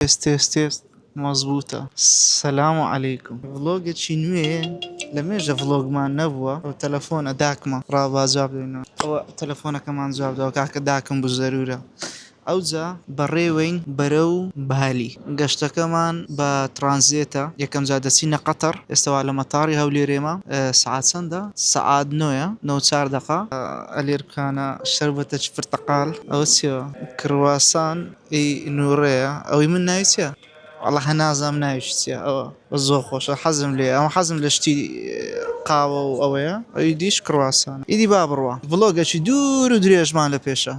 تيست مظبوطة. السلام عليكم. فلوج نوێ لەمێژە فلۆگمان نەبووە ئەو تەلەفۆنە داکمە ڕابا جواب دێنەوە ئەوە تەلەفۆنەکەمان جواب داوە کاکە داکم بوو زەرورە. ئەوجا بەڕێوەین بەرەو بالی گەشتەکەمان بە ترانزیێتە یەکەم جا دەچینە قەتەر ئێستاوا لە مەتاڕی هەولێرێمە سعات چەندە؟ سعات 9:04 دقا ئەلێر بکانە شەربەتە پرتەقال ئەوە چیەوە؟ کرواسان نوڕەیە ئەوەی من ناوی چییە؟ وەڵڵا هەنازانم ناویش چییە ئەوە زۆر خۆشە حەزم لێ ئەمە حەزم لە شتی قاوە و ئەوەیە ئەوی دیش کرواسان ئیدی با بڕوە ڤڵۆگێکی دوور و درێژمان لە پێشە.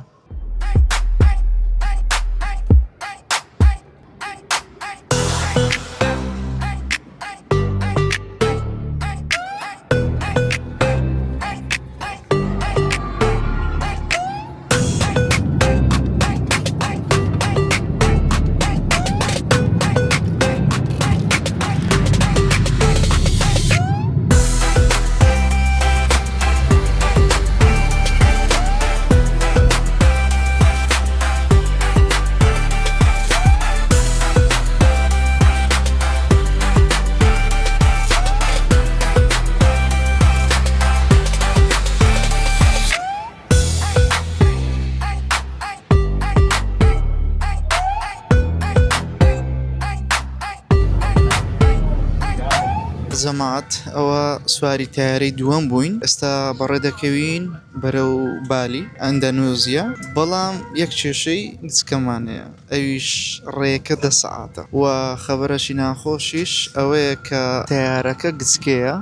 زەمات ئەوە سواری تایارەی دووەم بووین ئێستا بەڕێدەکەوین بەرەو بالی ئەندەنوزیا بەڵام یەک کێشەی گچکەمانەیە ئەویش ڕێیەکە 10 سەعاتە و خەبەرەشی ناخۆشیش ئەوەیە کە تایارەکە گچکەیە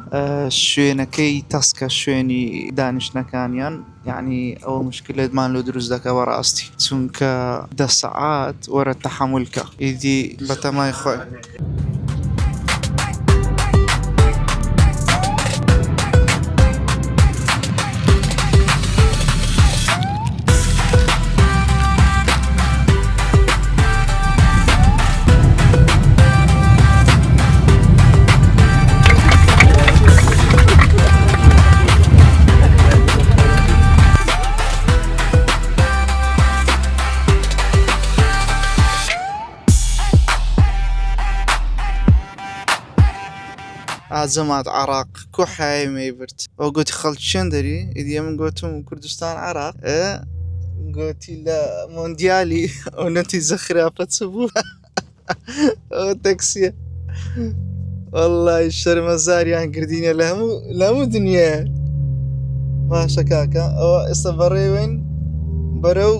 شوێنەکەی تەسکە شوێنی دانیشتنەکانیان یعنی ئەوە مشکلێتمان لۆ دروست دەکە بەڕاستی چونکە 10 سەعات وەرە تەحەمولکە ئیدی بەتەمای خۆی. زەمات عراق کوحای مەیبرد ئەو گوتی خەڵکی چێن دەری ئیدی من گوتم کوردستان عراق گوتی لە مۆندیالی ئەو نەتیجە خراپە چ بوو ئەوە تەکسیە وەڵڵای شەرمەزاریان کردینە لە هەموو دنیایە. باشە کاکە ئەوە ئێستا بەڕێوەین بەرەو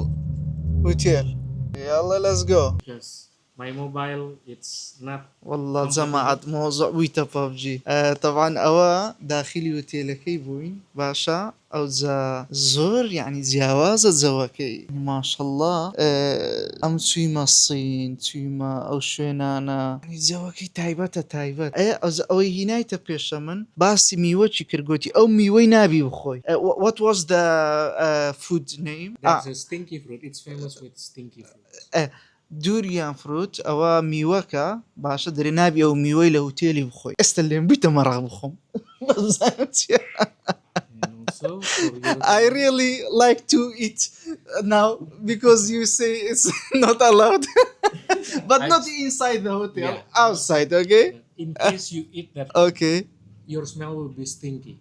هوتێل یاڵڵا let's go. My mobile it's not والله جەماعەت مۆزوع بوویتە پابجی طبعاً ئەوە داخلی هوتێلەکەی بووین باشە ئەوجا زۆر یعنی جیاوازە جەوەکەی ماشەڵڵا ئەم چوویمە سین چوویمە ئەو شوێنانە جەوەکەی تایبەتە تایبەت ئەوەی هینایتە پێشە من باسی میوەکی کردگوتی ئەو میوەی نابی بخۆی. What was the food name? That's a stinky fruit. It's famous with stinky fruit. دووریان فروت ئەوە میوەکە باشە دەرێ نابی ئەو میوەی لە هوتێلی بخۆی ئێستا لێم بیتە مەڕق بخۆم. I really like to eat now because you say it's not allowed but not inside the hotel, outside, okay? In case you eat that, okay, your smell will be stinky.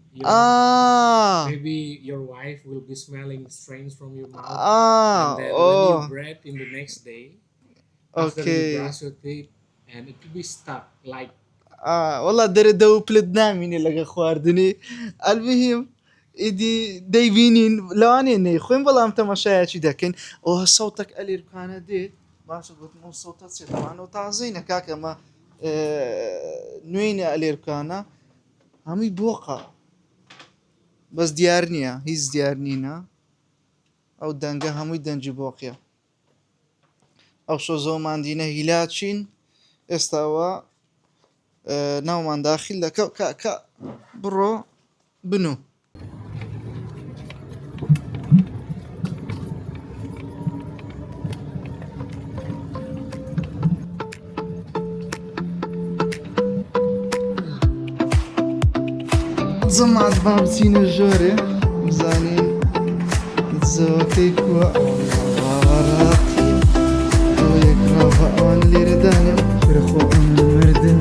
Maybe your wife will be smelling strange from your mouth. And then when you breathe in the next day, after you brush your teeth, and it will be stuck like. والله دەرێ دە و پلت نامینێ لەگە خواردنی ئەلمهم ئیدی دەیبینین لەوانێ نەی خوێن بەڵام تەماشایەکی دەکەین ئەوە سەوتێک ئەلێر بکانە دێت باشە گوتم ئەو سەوتە چێتەوانەوە تازەینە کاکەمە نوێینە ئەلێر بکانە هەمووی بۆقە بەس دیار نییە هیچ دیار نینە ئەو دەنگە هەمووی دەنجی بۆقیە. ئەو شۆزەوەمان دینە هیلاچین ئێستاوە ناومان داخل دەکە کاکە بڕۆ بنوو. جەماعەت با بچینە ژۆرێ بزانین زەوەکەی کووە ئەوە یەکڕاو ئەوان لێرەدانم فرەخۆ مردن.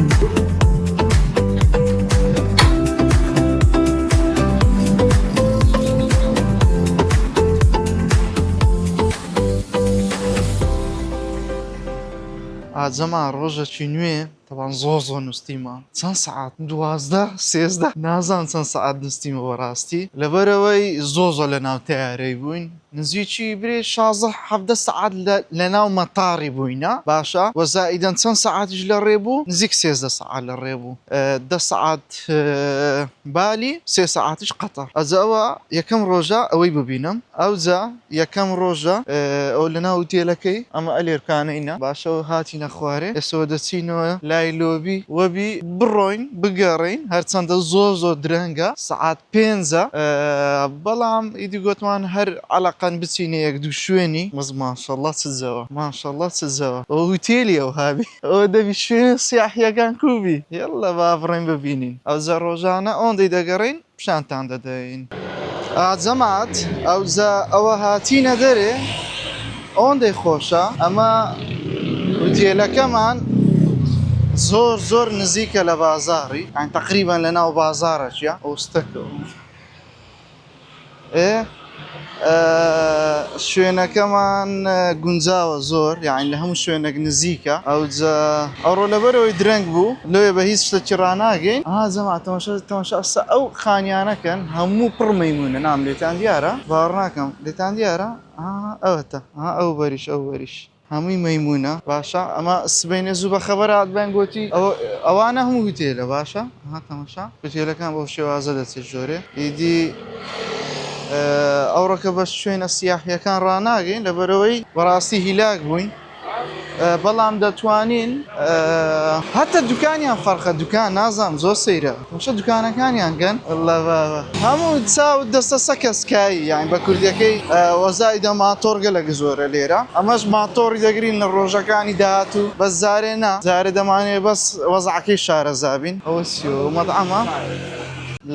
ئاجەما ڕۆژێکی نوێ تەوان زۆر نووسیمە چەند سەعات 12 13 نازانم چەند سەعات نووسیمە بەڕاستی لەبەرەوەی زۆر لە ناو تەیارەی بووین نزیکی برێ 16 سەعات لە ناو مەتاڕی بووینە باشە وەزائیدەن چەند سەعاتیش لە ڕێ بوو نزیک 13 سەعات لە ڕێ بوو 10 سەعات بالی 3 سەعاتیش قەتەر ئەجاوە یەکەم ڕۆژە ئەوەی ببینم ئەوجا یەکەم ڕۆژە ئەو لە ناو ئوتێلەکەی ئەمە ئەلێرکانەینە باشەوە هاتینە خوارێ ئێستا دەچینەوە لای لۆبی وەبی بڕۆین بگەڕین هەرچەندە زۆر درەنگە سەعات 5 بەڵام ئیدی گوتمان هەر عەلەقەن بچینە یەک دوو شوێنی ماشەڵڵا چ جەوە ماشەڵڵا چ جەوە ئەو هوتێلی ئەو هابی ئەوە دەبی شوێنە سیاحیەکان کوبی یەڵڵا با بڕۆین ببینین ئەوجا ڕۆژانە ئەوەندەی دەگەڕین پیشانتان دەدەین ئاجەمات ئەوە هاتینە دەرێ ئەوەندەی خۆشە ئەمە هوتێلەکەمان زۆر نزیکە لە بازاڕی یان تەقریبەن لە ناو بازاڕەچە ئەوستەکە شوێنەکەمان گونجاوە زۆر یعنی لە هەموو شوێنێک نزیکە ئەوڕۆ لەبەرەوەی درەنگ بوو لێ بە هیچ شتێکی ڕناگەین جەماعەت تەماشا ئەو خانیانەکەن هەموو پڕ مەیمونە نام لێتان دیارە باوەڕ ناکەم لێتان دیارە ئەوەتە ئەو وەریش هەمووی مەیمونە باشە ئەمە سبەینە زوو بە خەبەرات بەن گوتی ئەوانە هەموو هوتێلە باشە تەماشا هوتێلەکان بەو شێوازە دەچێت جۆرێ ئیدی ئەوڕەکە بە شوێنە سیاحیەکان ڕناگەین لەبەرەوەی بەڕاستی هیلاک بووین بەڵام دەتوانین هەتە دوکانیان فەرقە دوکان نازانم زۆر سەیرە مشە دوکانەکانیان گەن هەموو چاو دەستە سەکەسکایی یان بە کوردیەکەی وەزایدە ماتۆر گەلێک زۆرە لێرە ئەمەش ماتۆری دەگرین لە ڕۆژەکانی داهاتوو بەس زارێ نا زارێ دەمانێت بەس وەزعەکەی شارەزابین ئەوە مەطعەمە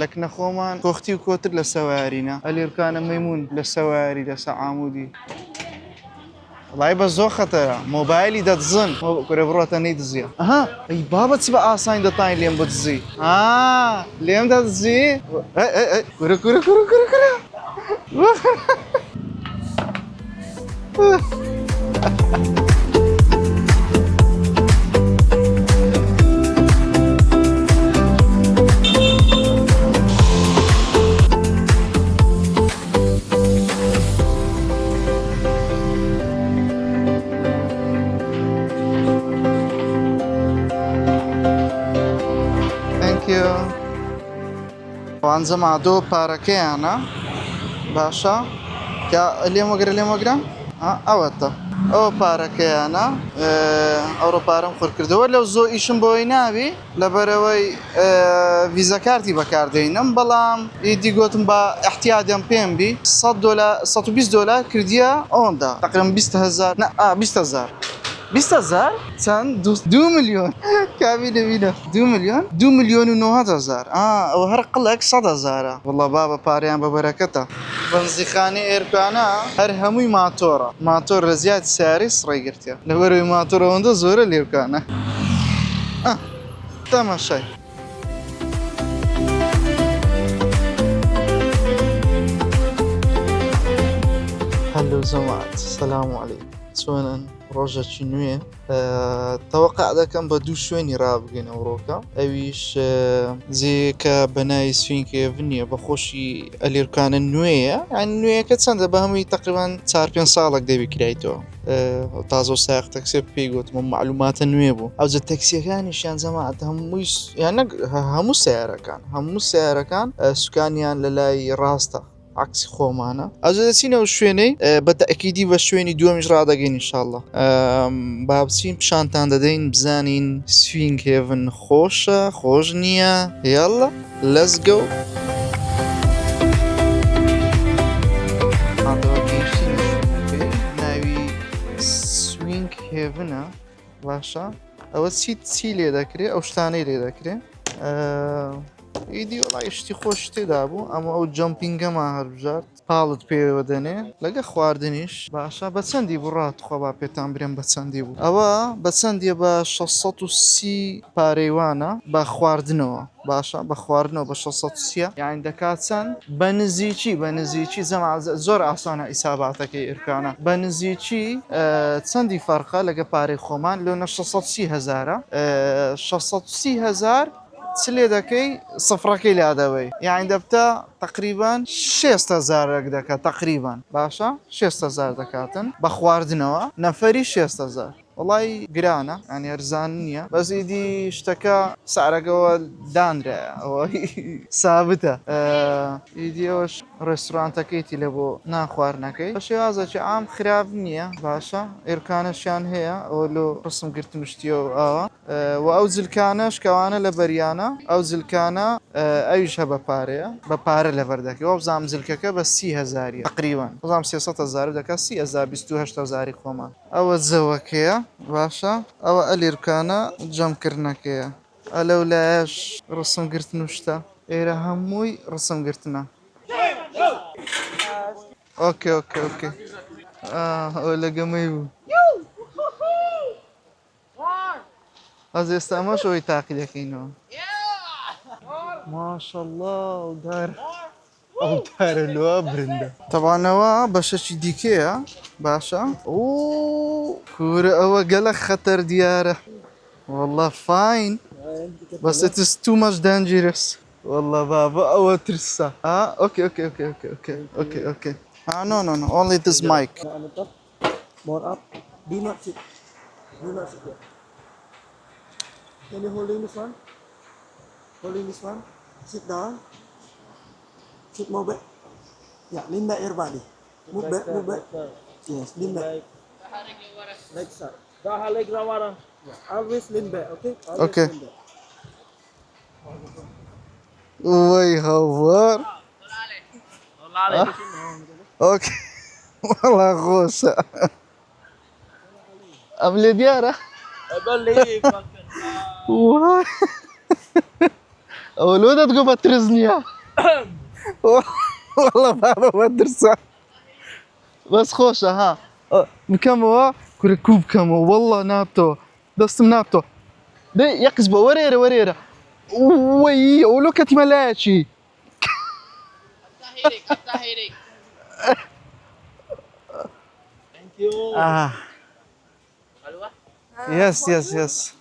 لەکنە خۆمان کۆختی و کۆتر لە سەوارینە ئەلێرکانە مەیمون لە سەواری لەسە عامودی وڵای بە زۆر خەتەرە مۆبایلی دەدزن کورە بڕۆتە نەیدزیە ئەی بابەت چ بە ئاسانی دەتانی لێم بدزی لێم دەدزی کورە ئەنجەما دۆ پارەکەیانە باشە لێم وەگرە ئەوەتە ئەوە پارەکەیانە ئەوڕۆ پارەم خۆر کردەوە لەو زۆ ئیشم بۆی ناوی لەبەرەوەی ڤیزە کارتی بەکاردێنم بەڵام ئیدی گوتم بە احتیادیان پێم بی $120 کردیە ئەوەندا تقریباً 20,000 20,000 چەند 2 ملیۆن کابی دەبینە 2 ملیۆن 2 ملیۆن و 900,000 ئەوە هەر قڵێک 100,000 وەڵڵا بابە پارەیان بە بەرەکەتە بەنزیخانەی ئێرکانە هەر هەمووی ماتۆر لە زیادی سیاری سڕی گرتیە لەبەرەوەی ماتۆر ئەوەندە زۆرە لێرکانە تەماشای هەلو جەماعەت سەلام عەلەیکم چۆنن ڕۆژێکی نوێ تەوەقع دەکەم بە دوو شوێنی ڕابگەین ئەوڕۆکە ئەویش جێیەکە بەناوی سوینکێڤن نییە بە خۆشی ئەلێرکانە نوێیە یان نوێیەکە چەندە بە هەمووی تقریبان 4-5 ساڵێک دەبی کرایتەوە تازە ساق تەکسێ پێی گوتمە معلوماتە نوێ بوو ئەوجە تەکسیەکانیشیان جەماعەت هەموو سیارەکان سوکانیان لە لای ڕاستە عکسی خۆمانە ئەجە دەچینەوە شوێنەی بە تەئەکیدی بە شوێنی دووەمیش ڕادەگەین ئینشاءڵڵا با بچین پیشانتان دەدەین بزانین سوینکێڤن خۆش نییە یاڵڵا let's go ناوی سوینکێڤنە باشە ئەوە چی لێ دەکرێت ئەو شتانەی لێ دەکرێت ئیدی وڵای شتی خۆش تێدا بوو ئەمە ئەو جەمپینگەمان هەربژارد حاڵت پێوە دەنێ لەگە خواردنیش باشە بە چەندی بڕات خۆبا پێتان برێن بە چەندی بوو ئەوە بە چەندیە بە 630 پارەیوانە بە خواردنەوە باشە بە خواردنەوە بە 630 یان دەکات چەند بە نزیکی زەما زۆر ئاسانە ئیساباتەکەی ئێرکانە بە نزیکی چەندی فەرقە لەگە پارەی خۆمان لۆنە 630 هزارە 630 هزار چ لێ دەکەی سفرەکەی لادەوەی یان دەبتە تقریبان 600هزارێک دەکات تقریبان باشە 600هزار دەکاتن بە خواردنەوە نەفەری 600هزار وڵی گرانە ئەنی ئەرزان نییە بەزیدی شتەکە سارەگەوە دانرایە ئەوەی سابتە ئیدیەوەش ڕێستورانتەکەیتی لە بۆ ناخواردنەکەی بە شێوازێکی ئام خراپ نییە باشە ئێرکانەشیان هەیە ئەوە لۆ ڕسم گرتن شتیە و ئاوە و ئەو جلکانەش کەوانە لە بەریانە ئەو جلکانە ئەویش هە بە پارەیە بە پارە لەبەردەکەی وە بزانام جلکەکە بە 30هزاری تقریبان بزانام 300هزار دەکات 30هزار خۆمان ئەوە جەوەکەیە باشە ئەوە ئەلێرکانە جەمکردنەکەیە ئەلەو لایەش ڕسم گرتن و شتە ئێرە هەمووی ڕسم گرتنە ئۆکێ ئەو لەگەمەی بوو ئەز ئێستا ئەمەش ئەوەی تاقی دەکەینەوە ماشەڵڵا ئەو دارە لۆ برندە تەوانەوە بەشەکی دیکەیە باشە کورە ئەوە گەلە خەتەر دیارە والله fine but it is too much dangerous والله بابا أو ترسا okay no only this mic More up. Do not sit. Here. Can you holding this one? Holding this one. Sit down. Sit more back. Yeah, lean back your body. Move back. Yes, lean back. Leg side. Yeah, always lean back, okay? Okay. Lean back. وای هاوار اوكي والله خوشة ام لي ديارة واي الولد تقوم ترزنيا والله بابا مدرسة بس خوشة ها مكموا كركوب كموا والله نابتو دستم نابتو دي يقزبه وريرة وي ولوكت ملاشي التهيريك Thank you. Yes.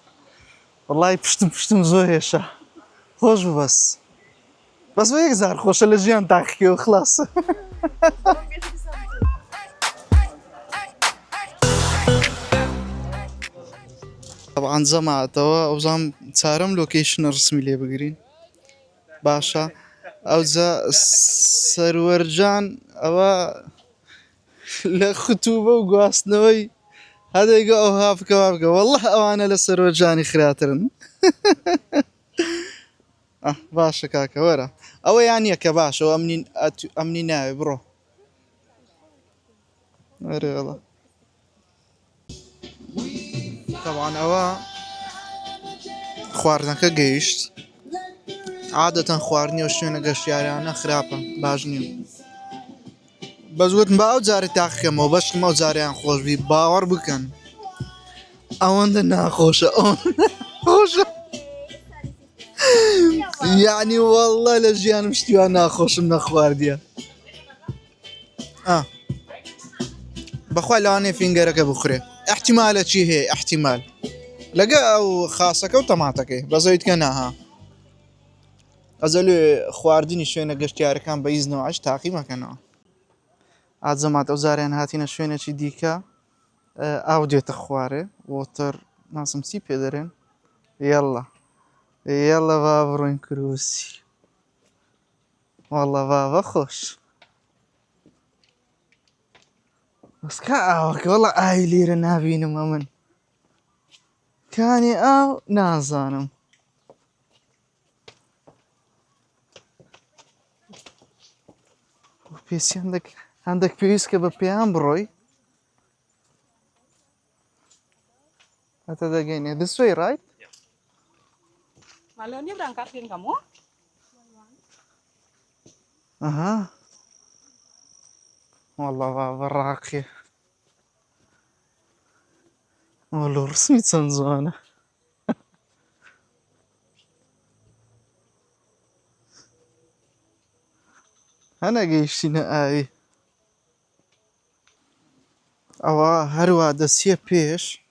والله پشتم زۆرێشە خۆش بوو بەس بۆ یەک زار خۆشە لە ژیان تاقیکە و خلاص طبعا زەماتەوە ئەوزام چارەم لۆکیشنە ڕسمی لێ بگرین باشە ئەوجا سەروەرجان ئەوە لە خوتوبە و گواستنەوەی هەدەیگە ئەو هافکە والله ئەوانە لە سەروەرجانی خراترن باشە کاکە وەرە ئەوە یان نییە کە باشە ئەمنی ناوێ بڕۆ وەرێڵە طبعا ئەوە خواردنەکە گەیشت عادەتەن خواردنی و شوێنە گەشتیاریانە خراپە باش نییە بەس گوتم با ئەو جارێ تاقیکەمەوە بەشم ئەو جاریان خۆشبی باوەڕ بکەن ئەوەندە ناخۆشە خۆشە یعنی والله لە ژیانم شتیوان ناخۆشم نەخواردیە بەخوا لەوانەیە فینگەرەکە بخورێ احتیمالە چی هەیە احتیمال لەگە ئەو خاسەکە و تەماتەکەی بەزەویت کە ناها ئەزەلوێ خواردنی شوێنە گەشتیارەکان بە ئیزنەوەش تاقی مەکەنەوە ئازەمات ئەو زاریان هاتینە شوێنێکی دیکە ئاو دێتە خوارێ وۆتەر ناسم چی پێ دەرێن یەڵە با بڕۆین کروسی والله بابە خۆش بەسکە ئاوەکە وەڵە ئاوی لێرە نابینمە من کانی ئاو نازانم پێسی هەندێک پێویست کە بە پێیان بڕۆی هەتە دەگەینێ this way right? Malonnya berangkatin kamu? Aha. والله بابا راقي والله رسمي تنزانة أنا قيشتنا آي أوا هروا دسيه بيش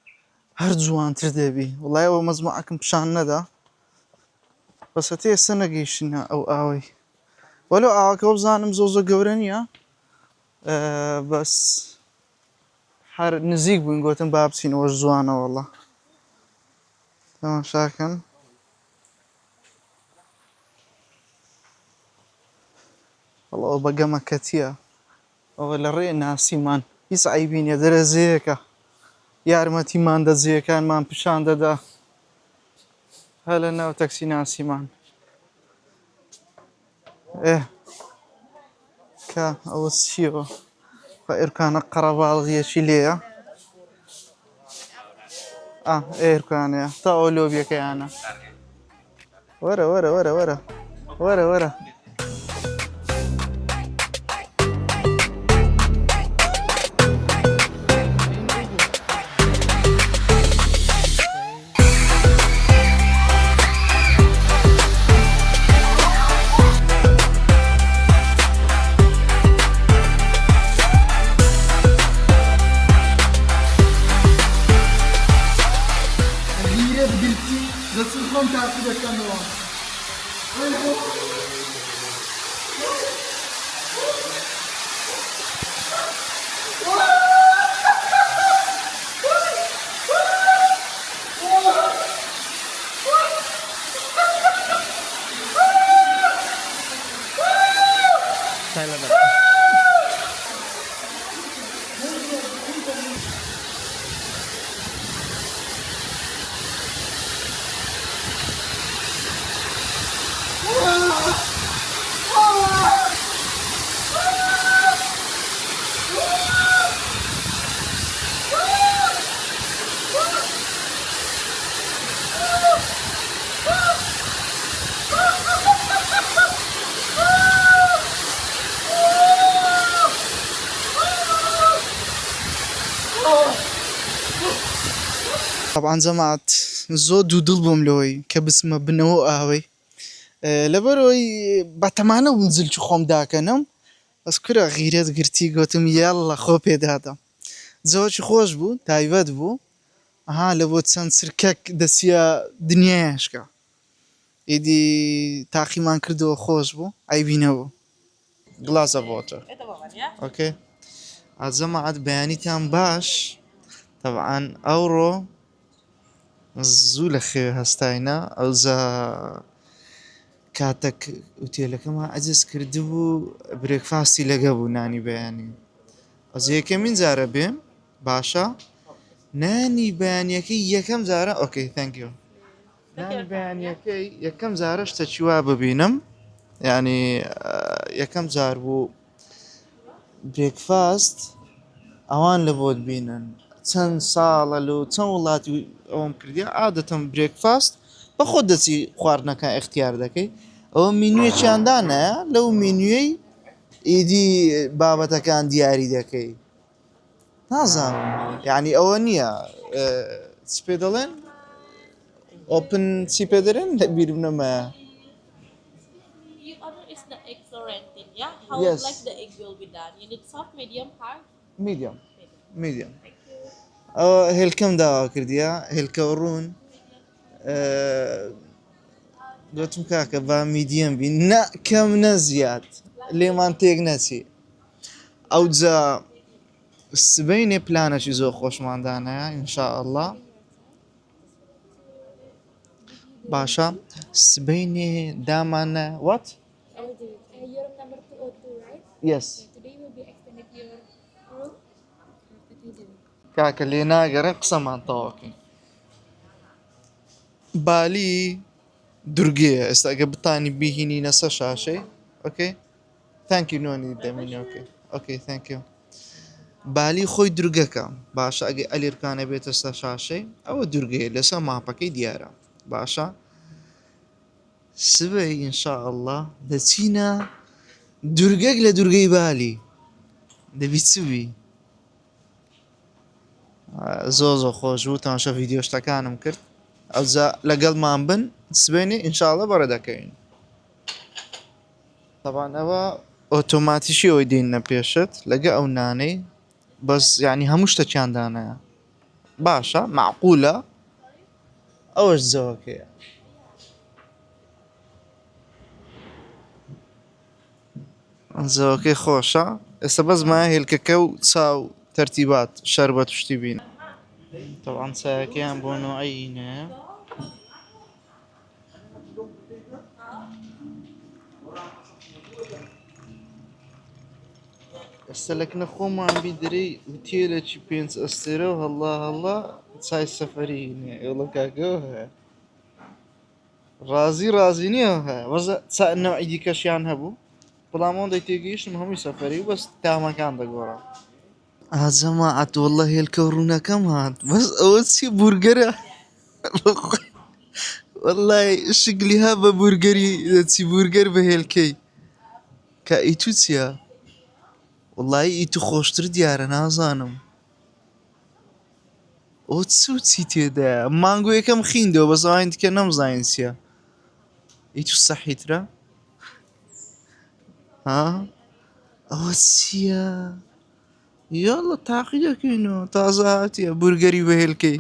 هر جوانتر دەبی وڵای ئەوە مەزموعەکەم پیشان نەدا بەس هەتێ ئێستا نەگەیشتینە ئەو ئاوەی وەلو ئاوەکە بزانم زۆ گەورە نییە بەس هەر نزیک بووین گۆتن با بچینەوەش جوانە وەڵڵا تەماشاکەن وەڵڵا ئەو بە گەمەکەتیە ئەوە لە ڕێ ناسیمان هیچ عەیبی نییە دەرەزەیەکە یارمەتیمان دەجێیەکانمان پیشان دەدا هە لە ناو تەکسی ناسیمان کە ئەوە چییەوە بە ئێرکانە قەرەباڵغیەکی لێیە ئێرکانەیە تا ئەو لۆبیەکەیانە وەرە وەرە وەرە وەرە وەرە وەرە طبعا جەماعەت زۆر دوودڵ بووم لەوەی کە بچمە بنەوە ئاوەی لەبەرەوەی بەتەمانە بووم جلکی خۆم داکەنم بەس کورە غیرەت گرتی گوتم یاڵڵا خۆ پێدادەم جەوەکی خۆش بوو تایبەت بوو لە بۆ چەند چرکەک دەچیە دنیایشکە ئیدی تاقیمان کردەوە خۆش بوو عیبی نەبوو glass of water okay جەماعەت بەیانیتان باش طبعا ئەوڕۆ زوو لە خێوێ هەستاینە ئەوجا کاتێک ئوتێلەکەمان ئەجز کردبوو برێکفاستی لەگە بوو نانی بەیانی ئەز یەکەمین جارە بێم باشە نانی بەیانیەکەی یەکەم جارە ئۆکەی تەنکیو نانی بەیانیەکەی یەکەم جارە شتێکی وا ببینم یعنی یەکەم جار بوو برێکفاست ئەوان لە بۆت بینن چەند ساڵە لە چەند وڵاتی ئەوم کردی عادەتەن برێکفاست بە خۆت دەچی خواردنەکە ئیختیار دەکەی ئەوە مینوێکیاندانەیە لەو مینوێی ئیدی بابەتەکان دیاری دەکەی نازانم یعنی ئەوە نییە چی پێ دەڵێن ئۆپن چی پێ دەڵێن لە بیرم نەمایە How like the egg will be done? You need soft, medium, hard? medium ئەوە هێلکەم داوا کردیە هێلکە ڕوون گوتم کاکە با میدیەم بین نە کەم نە زیاد لێمان تێک نەچی ئەوجا سبەینێ پلانەشی زۆر خۆشماندانەیە ئینشاءالله باشە سبەینێ دامانە what? Your number 202, right? yes Today will be extended your room. کاکە لێ ناگەڕێ قسەمان تەواوکەین بالی دورگەیە ئێستا ئەگە بتانی بیهینینە سەر شاشەی ئۆکەی تانکی نۆنی دەمینی ئۆکەی تانکیو بالی خۆی دورگەکە باشە ئەگەی ئەلێرکانە بێتە سەر شاشەی ئەوە دورگەیە لەسەر ماپەکەی دیارە باشە سبەی ئینشاءالله دەچینە دورگەک لە دورگەی بالی دەبی چ بی زۆ خۆش بوو تەماشا ڤیدیۆ شتەکانم کرد ئەوجا لەگەڵمان بن سبەینێ ئینشاڵڵا بەڕێ دەکەوین طبعاً ئەوە ئۆتۆماتیشی ئەوەی دێنە پێشت لەگە ئەو نانەی بەس یعنی هەموو شتێکیان دانایە باشە معقولە ئەوەش جەوەکەیە جەوەکەی خۆشە ئێستا بەس مایە هێلکەکە و چاو تەرتیبات شەربەت و شتی بین طبعاً چایەکەیان بۆ نوعینە ئێستا لەکنە خۆمان بی دەرەی وتێلێکی 5 ئەستێرە و هەڵا چای سەفەرینێ ئێوڵە کاکەوە هەیە ڕازی نییە هەیە وەزە نەوعی دیکەشیان هەبوو بەڵام ئەوەندەی تێگەیشتم هەمووی سەفەری و بەس تامەکان دەگۆڕا ئاجەماعەت وەڵڵە هێلکە و ڕوونەکەم هات بەس ئەوە چی بورگەرە وەڵڵای شگلیها بە بورگەری دەچی بورگەر بە هێلکەی کە ئیتو چییە وەڵڵی ئیتو خۆشتر دیارە نازانم ئۆ چی تێدایە مانگۆ یەکەم خیندەوە بەس ئەوان دیکە نەمزانین چییە ئیتو سەحیترە ها ئەوە چییە یاڵڵا تاقی دەکەینەوە تازە هاتیە بورگەری بە هێلکەی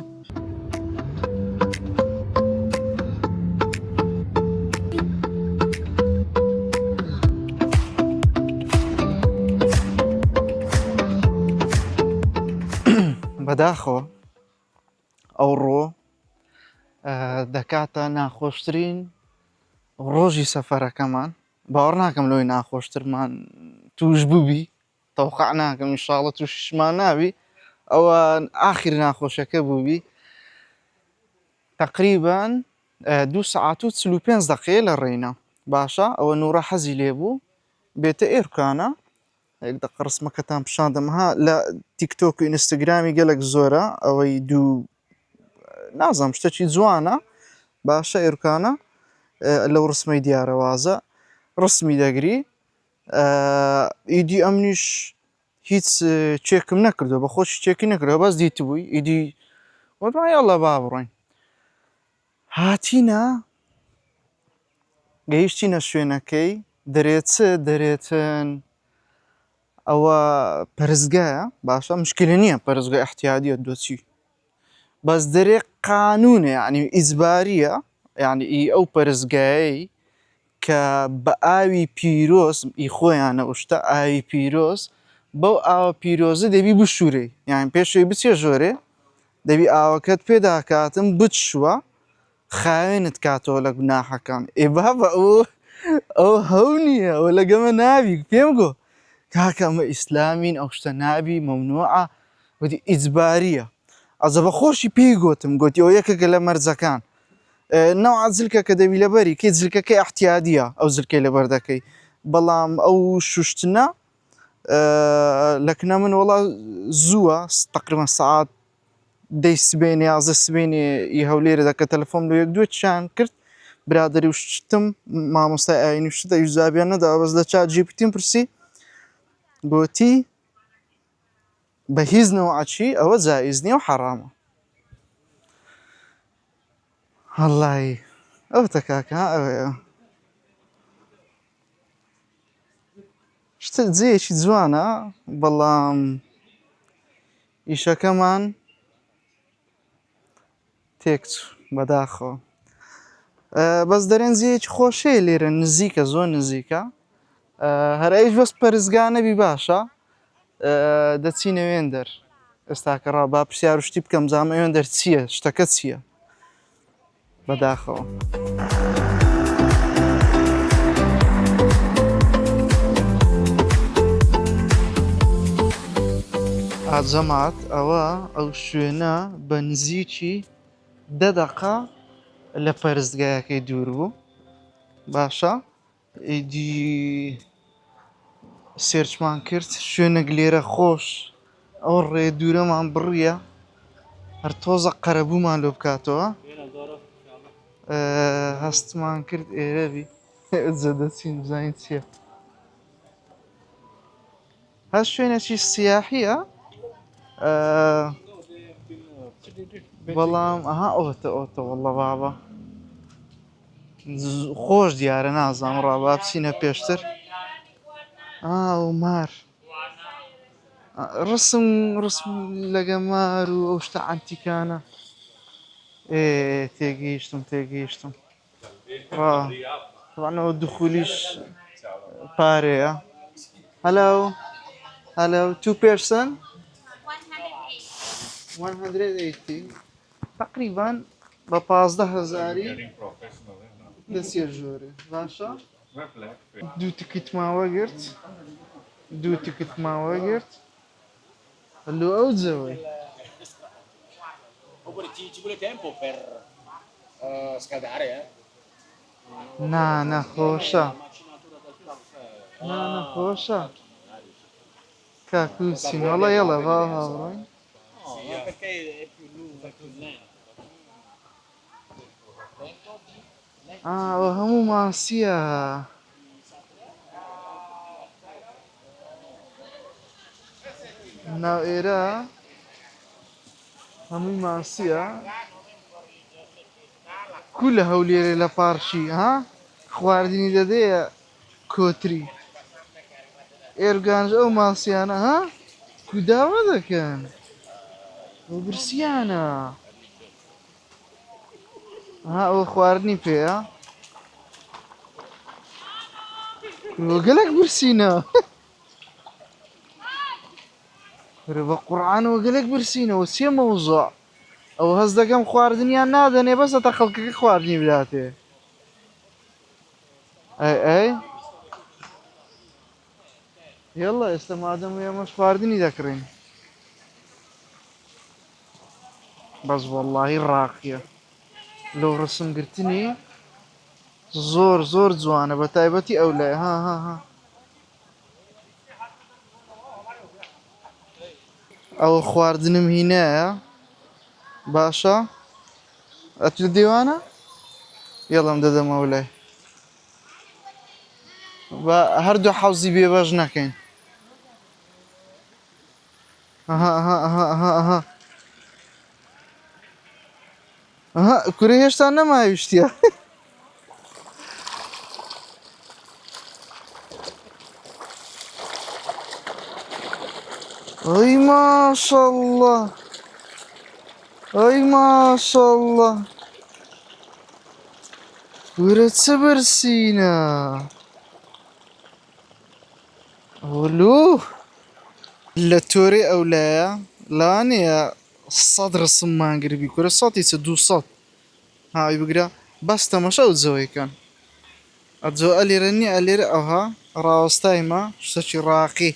بەداخەوە ئەوڕۆ دەکاتە ناخۆشترین ڕۆژی سەفەرەکەمان باوەڕ ناکەم لەوەی ناخۆشترمان توش بووبی تەوقع ناکەم ئینشاڵڵا تووشمان نابی ئەوە ئاخر ناخۆشەکە بووبی تەقریبان 2 سەعات و 45 دقەیە لە ڕێینە باشە ئەوە نوورە حەزی لێبوو بێتە ئێرکانە یەک دقە ڕسمەکەتان پیشاندەمها لە تیکتۆک و ئینستاگرامی گەلێک زۆرە ئەوەی دوو نازانم شتێکی جوانە باشە ئێرکانە لەو ڕسمەی دیارەوازە ڕسمی دەگری ئیدی ئەمنیش هیچ چێکم نەکردەوە بە خۆشی چێکی نەکردەوە بەس دیتبووی ئیدی وەڵا یاڵڵا با بڕۆین هاتینە گەیشتینە شوێنەکەی دەرێتن ئەوە پەرستگایە باشە مشکلی نییە پەرستگای احتیادیە دۆچی بەس دەرێ قانونێ یعنی ئیجباریە یعنی ئەو پەرستگایەی کە بە ئاوی پیرۆز خۆیانە شتە ئاوی پیرۆز بەو ئاوە پیرۆزە دەبی بشوورێ یان پێشوی بچێ ژۆرێ دەبی ئاوەکەت پێداکاتم بچووە خاوێنت کاتەوە لە گوناحەکان ئێبا بە ئەو هەو نییە ئەوە لەگەمە ناوی پێم گۆ کاکە ئەمە ئیسلامین ئەو شتە نابی مەمنوعە وتی ئیجباریە ئەزە بە خۆشی پێی گوتم گوتی ئەو یەکێکە لە مەرجەکان نەوع جلکە کە دەبی لەبەری کەی جلکەکەی احتیادیە ئەو زلکەی لەبەر دەکەی بەڵام ئەو شوشتنە لەکنە من وەڵا زووە تقریبا سەعات دەی سبێنێ یازدە سبێنێ هەولێرە دەکە تەلەفۆم لە یەک دوێکیان کرد برادری وشتم مامۆستای ئاینی شتە یوزابیان نەداوە بەس لە چات جی پی تی پرسی گوتی بە هیچ نەوعەچی ئەوە جائیز نییە و حەرامە هەڵڵی ئەو تەکاکە ئەوەیە شتە جێیەکی جوانە بەڵام ئیشەکەمان تێکچوو بەداخەوە بەس دەرێن جێیەکی خۆشەیە لێرە نزیکە زۆر نزیکە هەر ئەیش بەس پەرستگا نەبی باشە دەچینە وێندەر ئێستاکە ڕا با پرسیار و شتی بکەم زانم ئێوێندەر چییە شتەکە چییە بەداخەوە ئاجەمات ئەوە ئەو شوێنە بە نزیکی 10 دقە لە پەرستگایەکەی دوور بوو باشە ئیدی سێرچمان کرد شوێنێک لێرە خۆش ئەو ڕێ دوورەمان بڕیە هەر تۆزە قەرەبوومان لۆ بکاتەوە هەستمان کرد ئێرەبی جە دەچین بزانین چییە هەر شوێنێکی سیاحیە بەڵام ئەها ئۆتە وەڵڵە بابە خۆش دیارە نازانم ڕابا بچینە پێشتر مار ڕسم لەگە مار و ئەو شتە ئەنتیکانە تێگەیشتم طبعاً دخولیش پارەیە hello 2 person 180 تقریبا بە 15,000 دەسیە ژۆرە باشە دوو تکت ماوە گرت هەلو ئەو جەوەی Ci vuole tempo per scaldare, eh? نەخۆشە نەخۆشە کاکو سینۆڵە یەڵە با هاوڕێ No, perché è più lungo, è più lento. ئەوە هەموو ماسیە ناو ئێرە هەمووی ماسیە کو لە هەولێرە لە پارشی خواردنی دەدەیە کۆتری ئێرگانج ئەو ماسیانە کو داوا دەکەن ئەو برسیانە ئەوە خواردنی پێیە گەلێک برسینە بە قورعانەوە گەلێک برسینەوە سێ مەوزوع ئەو هەست دەکەم خواردنیان نادەنێ بەسە تا خەڵکەکە خواردنی بداتێ ئەی یەڵە ئێستا مادەم ئێمەش خواردنی دەکڕین بەس وەڵڵاهی ڕاقیە لەو ڕسمگرتنی زۆر جوانە بە تایبەتی ئەو لای ئەوە خواردنم هینایە باشە ئەت لە دێوانە یەڵم دەدەم ئەو لای بە هەردوو حەوزی بێبەش نەکەین کورە هێشتا نەماویشتە ئەی ماشەڵڵا ئەی ماشەڵڵا کورە چه برسینە ئۆلو لە تۆرەی ئەولایە لەوانەیە 100 ڕسممان گربی کورە 100 200 هاوی بگرە بەس تەمەشە ئەو جەوەیکەن ئەجۆ ئەلێرە نییە ئەلێرە ئەوها ڕاوەستایمە شتێکی ڕاقی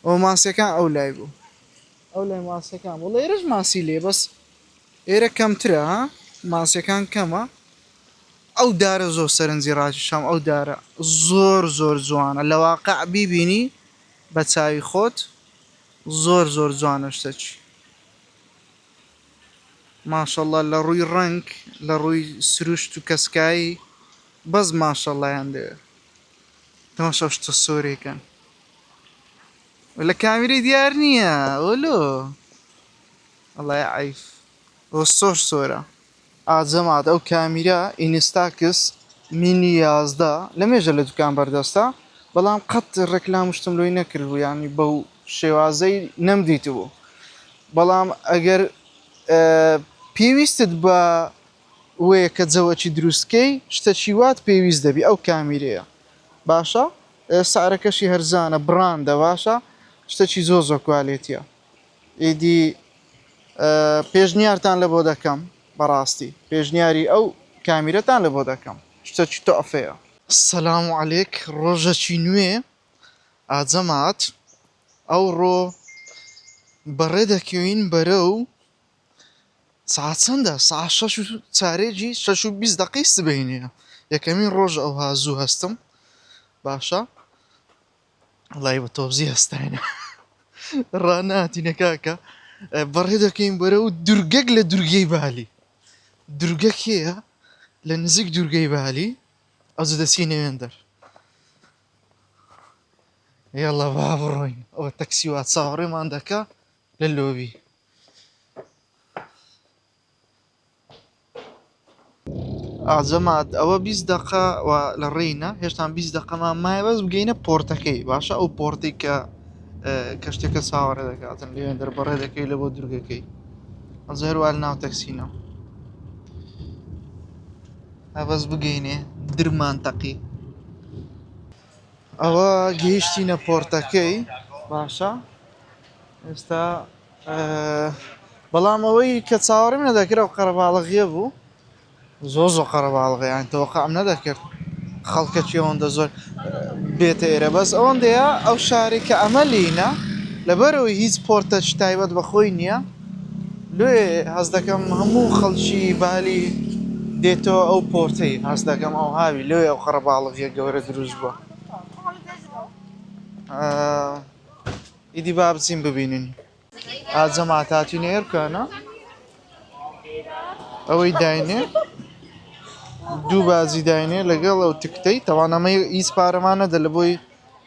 ئەو ماسیەکان ئەو لای بوو ئەو لای ماسیەکان وەڵڵا ئێرەش ماسی لێ بەس ئێرە کەمترە ماسیەکان کەمە ئەو دارە زۆر سەرنجی ڕاکێشام ئەو دارە زۆر جوانە لە واقع بیبینی بە چاوی خۆت زۆر جوانە شتێکی ماشەڵڵا لە ڕووی ڕەنگ لە ڕووی سروشت و کەسکایی بەس ماشەڵڵایان دەوێت تەماشا شتە سۆرێکەن لە کامیرەی دیار نییە ئۆلۆ ئەڵای عیف ئەوە سۆرە ئاجەمات ئەو کامیرە ئینستاکس مینی 11 لەمێژە لە دوکان بەردەستە بەڵام قەت ڕێکلام شتم لۆی نەکردبوو ینی بەو شێوازەی نەمدیتبوو بەڵام ئەگەر پێویستت بە وەیە کە جەوەکی دروستکەی شتەکی وات پێویست دەبی ئەو کامیرەیە باشە سعرەکەشی هەرزانە براندە باشە شتێکی زۆر کوالێتیە ئیدی پێشنیارتان لە بۆ دەکەم بەڕاستی پێشنیاری ئەو کامیرەتان لە بۆ دەکەم شتێکی تۆعفەیە سەلام عەلێک ڕۆژێکی نوێ ئاجەمات ئەوڕۆ بەڕێ دەکەوین بەرەو ساعت چەندە؟ ساعت 6 و چارێکی 6 و 20 دەقەی سبەینەیە یەکەمین ڕۆژ ئەوها زوو هەستم باشە وەڵای بە تۆبزی هەستاینە ڕاناتینە کاکە بەڕێ دەکەین بەرەو دورگەک لە دورگەی بالی دورگەک هەیە لە نزیک دورگەی بالی ئەوجە دەچینە وێندەر يلا با بڕۆین ئەوە تەکسیوات چاوەڕێمان دەکا لە لۆبی ئاجەمات ئەوە 20 دقە لە ڕێینە هێشتا 20 دقەمان مایە بەس بگەینە پۆرتەکەی باشە ئەو پۆرتی کە کەشتێکە چاوەڕێ دەکاتن لێن دەربڕێ دەکەی لە بۆ دورگەکەی ئەجە هەروە ناو تەکسینەوە ئەبەس بگەینێ درمانتەقی ئەوە گەیشتینە پۆرتەکەی باشە ئێستا بەڵام ئەوەی کە چاوەڕێم نەدەکرا و قەرەباڵغیە بوو زۆر قەرەباڵغیان تەوەقعم نەدەکرد خەڵکەکی ئەوەندە زۆر بێتە ئێرە بەس ئەوەندەیە ئەو شارێکە ئەمە لینە لەبەرەوەی هیچ پۆرتە تایبەت بەخۆی نییە لێ هەز دەکەم هەموو خەڵکی بالی دێتەوە ئەو پۆرتەی هەز دەکەم ئەو هاوی لێ ئەو قەرەباڵغیە گەورە دروست بووە ئیدی با بچین ببینین ئاجەمات هاتوینە ئێرکانە ئەوەی داینێ دوو بازی داینێ لەگەڵ ئەو تکتەی تەوان ئەمە هیچ پارەمان نەدە لە بۆی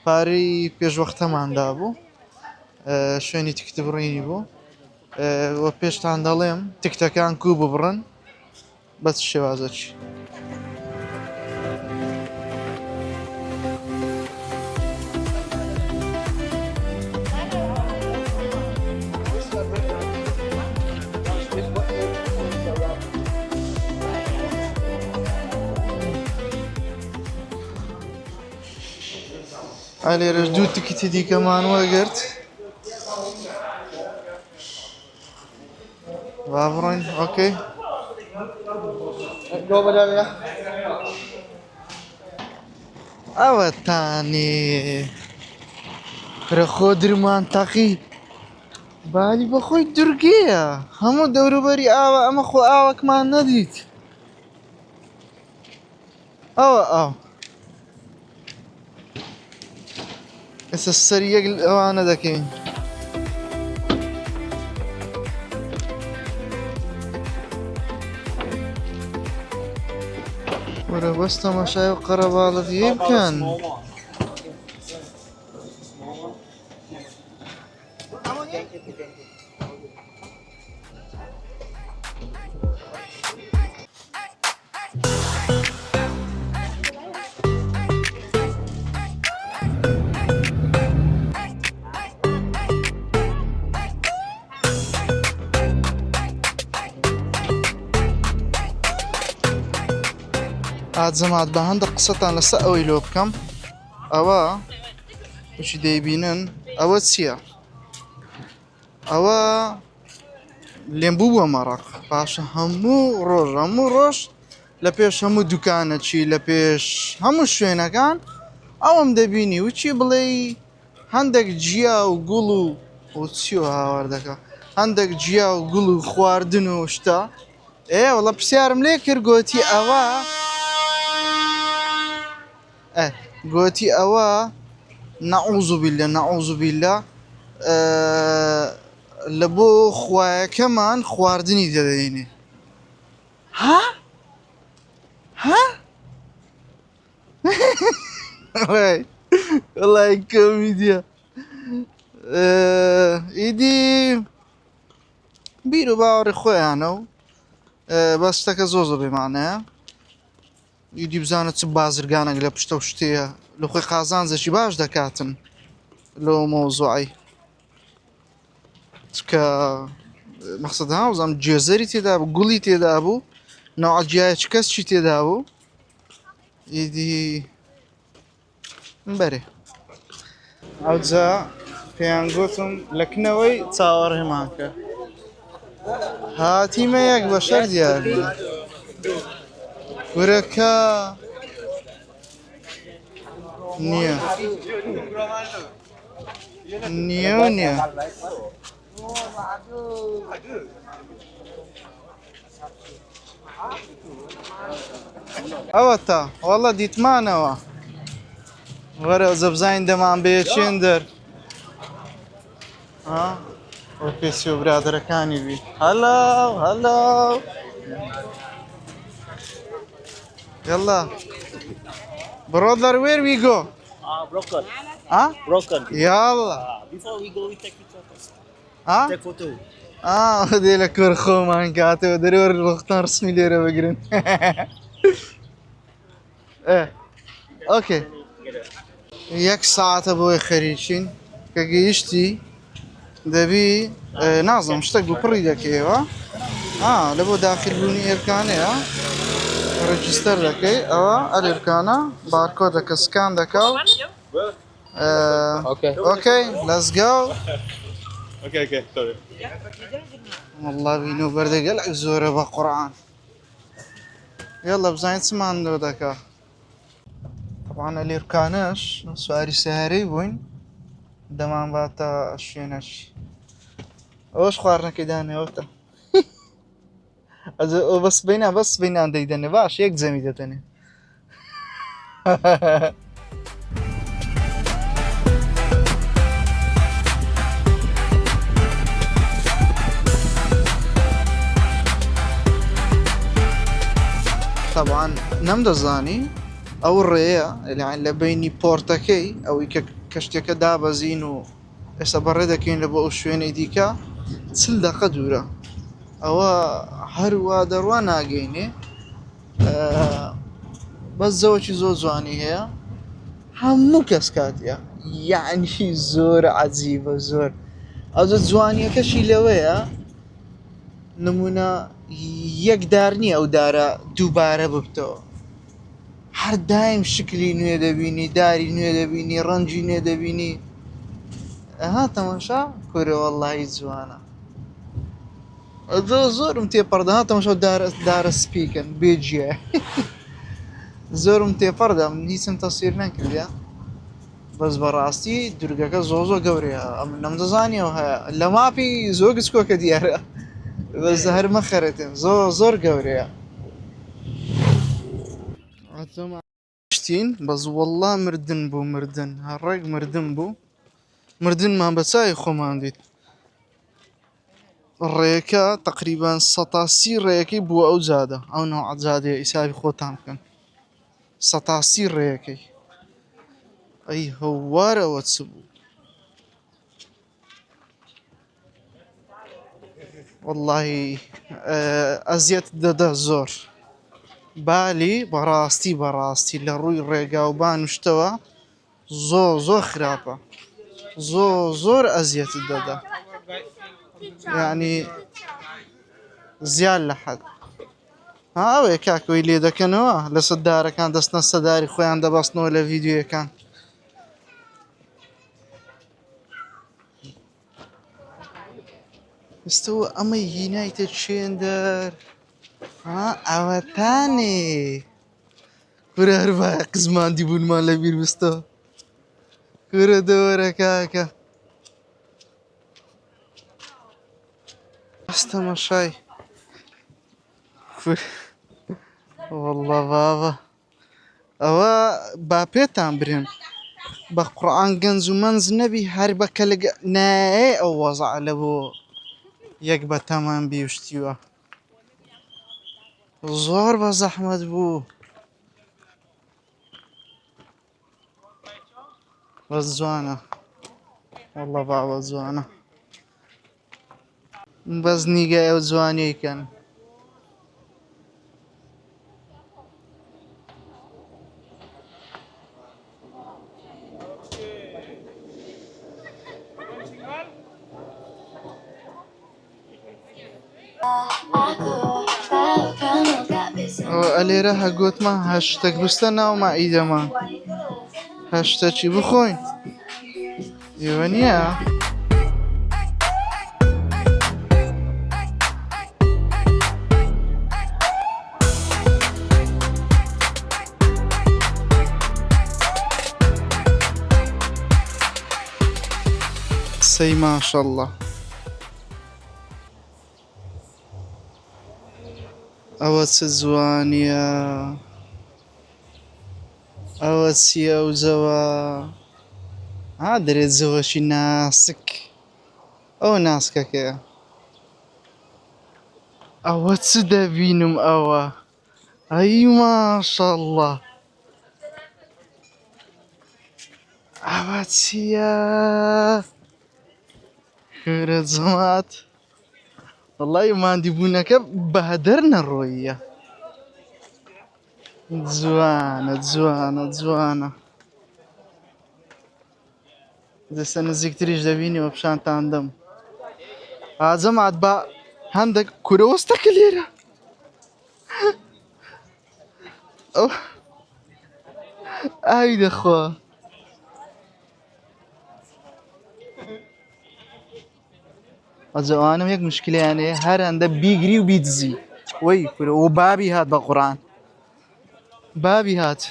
پارەی پێشوەختەماندا بوو شوێنی تکتە بڕینی بوو وە پێشتان دەڵێم تکتەکان کوو ببڕن بە چ شێوازەکی لێرەش دوو تکتی دیکەمان وەگرت با بڕۆین ئۆکەی ئەوەتانێ فرەخۆ درمانتەقی بالی بەخۆی دورگەیە هەموو دەوروبەری ئاوە ئەمە خۆ ئاوەکمان نەدیت ئەوە ئاو ئێستا سەری یەک ئەوانە دەکەین وەرە بەس تەماشای و قەرەباڵغیە بکەن ئاجەمات بە هەندێک قسەتان لەسەر ئەوەی لۆ بکەم ئەوە وشی دەیبینن ئەوە چییە؟ ئەوە لێمبوو بووە مەڕەق پاشە هەموو ڕۆژ لە پێش هەموو دوکانەچی لە پێش هەموو شوێنەکان ئەوم دەبینی وچی بڵێ هەندێک جیا و گوڵ و چی و هاوردەکە هەندێک جیا و گوڵ و خواردن و شتە وەڵە پرسیارم لێ کرد گوتی ئەوە گوتی ئەوە نەعوذ بالله لە بۆ خوایەکەمان خواردنی دەدەینێ ها؟ وەڵای کۆمیدیە ئیدی بیر و باوەڕی خۆیانە و بەس شتەکە زۆر بێمانەیە ئیدی بزانە چ بازرگانێک لە پشتە و شتەیە لە خۆی قازانجێکی باش دەکاتن لەو مۆزوعی چکە مەقسەد هاوزانم گوێزەری تێدا بوو گوڵی تێدا بوو ناوعەجیایەکی کەسچی تێدا بوو ئیدی بەرێ ئەوجا پێیان گوتم لە کنەوەی چاوەڕێمان کرد هاتیمە یەک بەشەر دیارە ورەکە نییە ئەوە تا وەڵە دیتمانەوە وەرە زەبزین دەمان بێچێن دەر ئەو پێسی و برادەرەکانی بی هەلاو Yalla. Brother, where we go? Broken. ها Broken. يلا Before we go, we take pictures. ها Take photo. هذي لك ورخو مان كاتو درور الوقتان رسمي ليرة بقرن ايه اوكي يك ساعة ابوي خريشين كجيشتي دبي نازم مشتاق بكري دك ايوا لبو داخل بوني اركاني ريجستر دك الاركانا باركود دك سكان دك اوكي ليتس جو Okay, sorry. والله بينو برده قلع زوره بقرآن يلا بزاين سمان دو دكا طبعا الاركانش سواري سهري وين دمان باتا الشينش اوش خوارنا كداني اوتا بس بينا ديدني باش يك زميدتني طبعا نمدا زاني او الريا اللي بيني بورتاكي او كشتك دابا زينو اسا بردكين لبو شوين ديكا تسل دقة دورة او هروا دروا ناقيني بس زوجي زواني هي همو كسكاتيا يعني زور عجيبة زور أزود زوانية كشي لويا نمونا يك دارني أو دارا دوبارة ببتو هر دايم شكلي نوي دبيني داري نوي دبيني رنجي نوي دبيني ها تماشا كوري والله زوانا زور متي بردا ها تماشا دار سبيكن بيجي زور متي بردا من اسم تصوير نكريا بس براستي درجة زوزو قوريها أم نمدزاني وها لما في زوج سكوكا ديارة بس هر مخرتين زور قوريها عتما شتين بس والله مردن هالرق مردن ما بساي خو ما عندي الريكا تقريبا 16 ريكي بو او زاده او نوع زاده يساوي خو تامكن 16 ريكي اي هوارة واتسبو والله ازيت دادا زور بالي براستي لروي الريقا وبان وشتوا زو خرافة زور ازيت دادا يعني زيال لحد اوي كاك ويلي دا كانوا لصدارة كان دسنا الصداري خويا عنده باصنو ولا فيديو كان استوى اما يونايتد شيندر اوتاني كورة هربا قزمان ديبون ما لبير بستو كورة دورة كاكا استما شاي والله بابا اوا بابيتان برين بقرآن جنز ومنز نبي هربا كلق ناي او وضع لبو يقبا تمام بيوشتيوا زور بزحمت بو بس زوانا والله بابا زوانا بس نيجا او زواني كان اليرا هقوت ما هاشتاج بستنا وما ايدا ما هاشتاج بخوين يوانيا سي ما شاء الله اوت زوانيا اوت سيا وزوا دريت زوا شي ناسك او ناسك كيا اوت سدابينم اوا اي ما شاء الله ئەوە چییە؟ خێرە جەمات وەڵڵی ماندیبوونەکە بەهدەر نەڕۆییە. جوانە جوانە جوانە دەستە نزیکتریش دەبینیەوە پیشانتان دەم. ئاجەمات بە هەندێک کورەوەستەکە لێرە ئەو ئاوی دەخوا. ئەجەوانم یەک مشکلیانەیە هەر هەندە بیگری و بیدزی. وەی کورە و بابی هات بە قورئان بابی هات.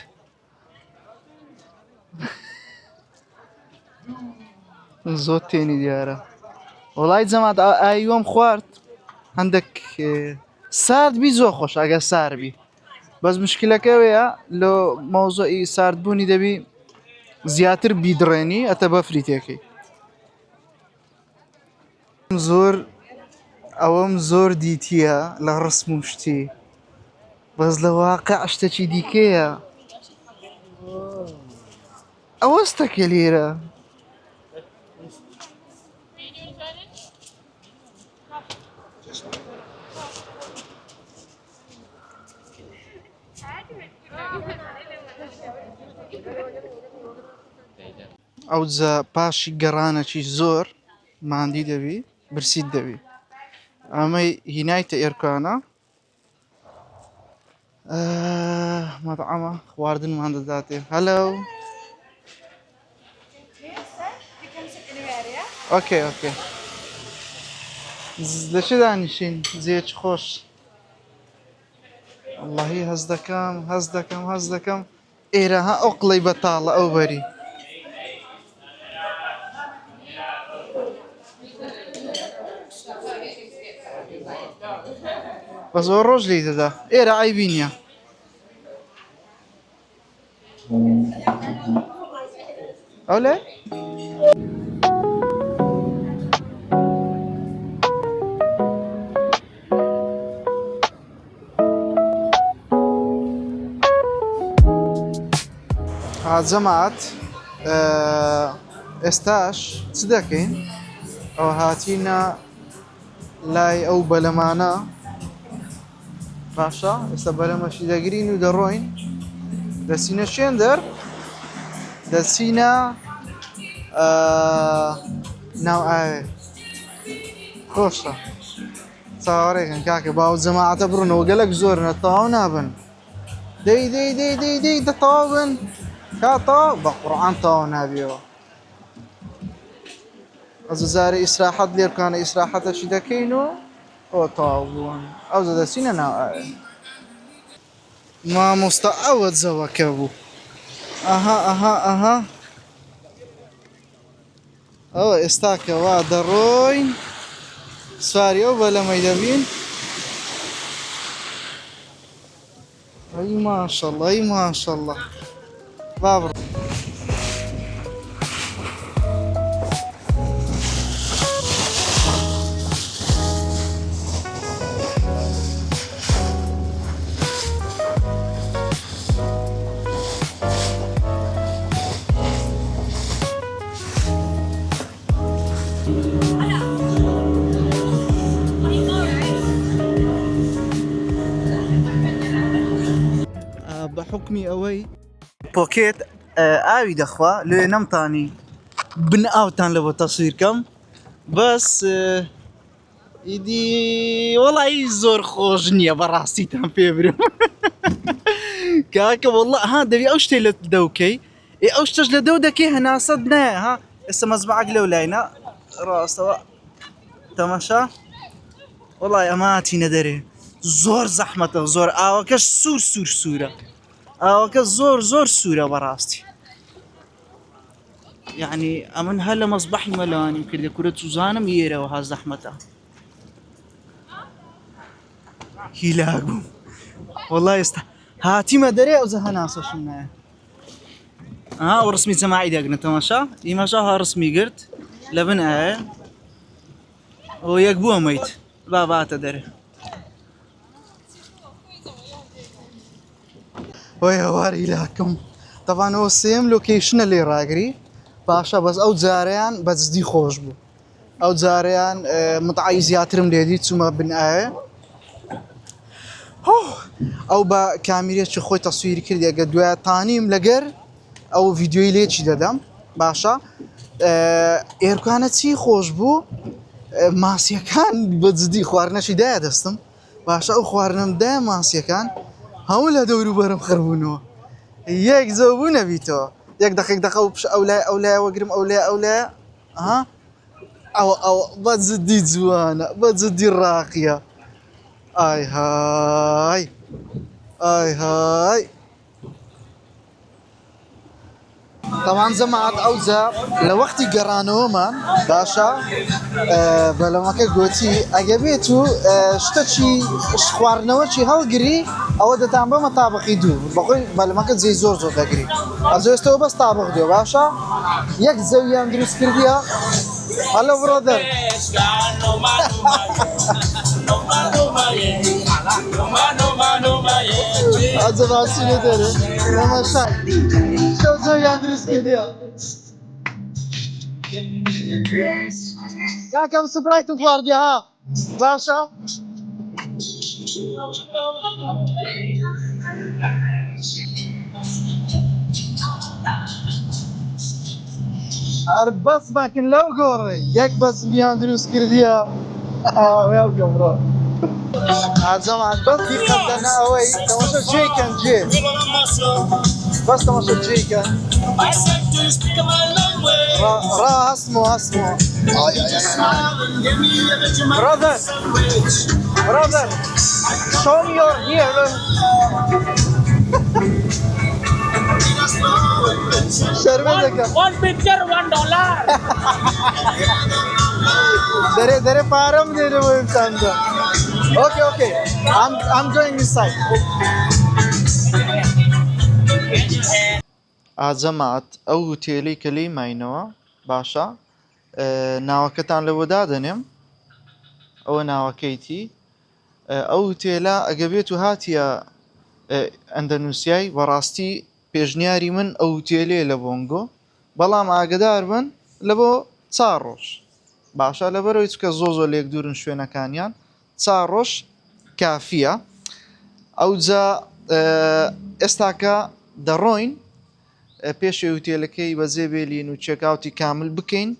زۆر تێنی دیارە. وەڵای جەمات ئاویوەم خوارد هەندێک ساردبی زۆر خۆش ئەگە ساربی بەس مشکلەکەوەیە لە مەوزوعی ساردبوونی دەبی زیاتر بیدڕێنی ئەتە بەفری تێکەی. ئەوەم زۆر دیتیە لە ڕسم و شتی بەس لە واقع شتێکی دیکەیە. ئەوەستەکە لێرە ئەوجا پاشی گەڕانەکی زۆر ماندی دەبی برسیت دەبی. ئەمەی هینایتە ئێرکانە مەطعەمە خواردنمان دەداتێ. هەلۆ ئۆکێ ئۆکێ لە چ دانیشین جێیەکی خۆش. وەڵڵاهی هەز دەکەم ئێرە ها ئەو قڵەی بەتاڵە ئەو بەری بە زۆر ڕۆژ لی دەدا ئێرە عەیبی نییە. ئەو لێ جەمات ئێستاش چ دەکەین؟ ئەو هاتینە لای ئەو بەلەمانە باشە ئێستا بەلەمەشی دەگرین و دەڕۆین دەچینە شوێن دەر دەچینە ناو ئاوێ خۆشە چاوەڕێکن کاکە باو جەماعەتە بڕنەوە گەلک زۆرنە تەواو نابن. دەی دەتەواو بن کاتەوە بە قورئان تەواو نابیەوە. ئەززارە ئیسراحەت لێ بکانە ئیسراحەتەشی دەکەین و ئەوە تەواو بوون ئەوجا دەچینە ناو ئاوێ. مامۆستا ئەوە جەوەکە بوو. ئەها ئەوە ئێستاکەوا دەڕۆین سواری ئەو بەلەمەی دەبین. ئەی ماشەڵڵا با بڕۆ. بە حکمی ئەوەی پۆکێت ئاوی دەخوا لێ نەمتانی بن ئاوتان لە بۆ تەسویرکەم بەس ئیدی وەڵی زۆر خۆش نییە بەڕاستیتان پێ برم کاکە وەڵڵا ها دەبی ئەو شتێ لە دەوکەی ئەو شتەش لە دەو دەکەی هەناسەت نایە ها ئێستا مەزبعەک لەو لایەنە ڕاستەوە تەماشا وەڵی ئەمە هاتینە دەرێ زۆر زەحمەتە زۆر ئاوەکەش سوورە ئاوەکە زۆر سوورە بەڕاستی یعنی ئەمن هەر لە مەزبەحی مەلەوانیم کردە کورە تووزانم ئێرەوە ها زەحمەتە هیلاک بووم وەڵی ئێستا هاتیمە دەرێ ئەوجا هەناسەشم نایە. ئەو ڕسمی جەماعی دەگرن تەماشا ئیمەشا ها ڕسمی گرت لە بن ئایە ئەو یەک بووە مەیت باباتە دەرێ وای هەوار هیلاکم تەڤان ئەوە سێم لۆکیشنە لێ ڕاگری باشە بەس ئەو جارەیان بەجددی خۆش بوو ئەو جارەیان متعی زیاترم لێدی چوومە بنئایە ئەو بە کامیرێکی خۆی تەسویری کرد ئەگە دوایتانیم لەگەر ئەو ڤیددیۆی لێکی دەدەم باشە ئێرکانە چی خۆش بوو ماسیەکان بەجددی خواردنەشی دایە دەستم باشە ئەو خواردنەمدای ماسیەکان هەموو لە دەوروبەرم خڕبوونەوە یەک زەوبوو نەبییتەوە یەک دقیقە و ئەولای وەگرم ئەولای ها ئەو بەجددی جوانە بەجددی ڕاقیە ئای های ئای های طبعا جەماعەت ئەوجا لە وەختی گەڕانەوەمان باشە بەلەمەکە گوتی ئەگە بێت و شتەی خواردنەوەکی هەڵگری ئەوە دەتان بەمە تابقی دوو بەخۆی بەلەمەکە جێ زۆر دەگری ئەزۆستەوە بەس تابق دێ باشە یەک زەویان دروست کردیە هەلو برۆدەر ئەجە باسی لێ دەرێ نەمەشای زەویان دروست کردیە کاکەم سپرایتم خواردیە ها باشە هەر بەس ماکن لەو گۆڕی یەک بەس بیان دروست کردیە وێڵ گەمڕۆ ئاجەمان بەستی قەدەنە ئەوەی تەماشا جێیکەن جێ بەس تەماشا جێیکەن ڕا هەستمەوە brother show me your ear شەرمەندەکەم One picture, $1. دەرێ پارەم دێنەوە ئینساندا okay I'm going inside ئاجەمات ئەو هوتێلەی کە لێی ماینەوە باشە ناوەکەتان لەوە دادەنێم ئەوە ناوەکەیتی ئەو هوتێلە ئەگە بێت و هاتیە ئەندەنوسیای بەڕاستی پێشنیاری من ئەو هوتێلێ لە بۆنگۆ بەڵام ئاگدار بن لە بۆ 4 ڕۆژ باشە لەبەرەوەی چکە زۆ لێک دوورن شوێنەکانیان 4 ڕۆژ کافیە ئەوجا ئێستاکە دەڕۆین پێشی هوتێلەکەی بەجێ بێلین و چێکاوتی کامل بکەین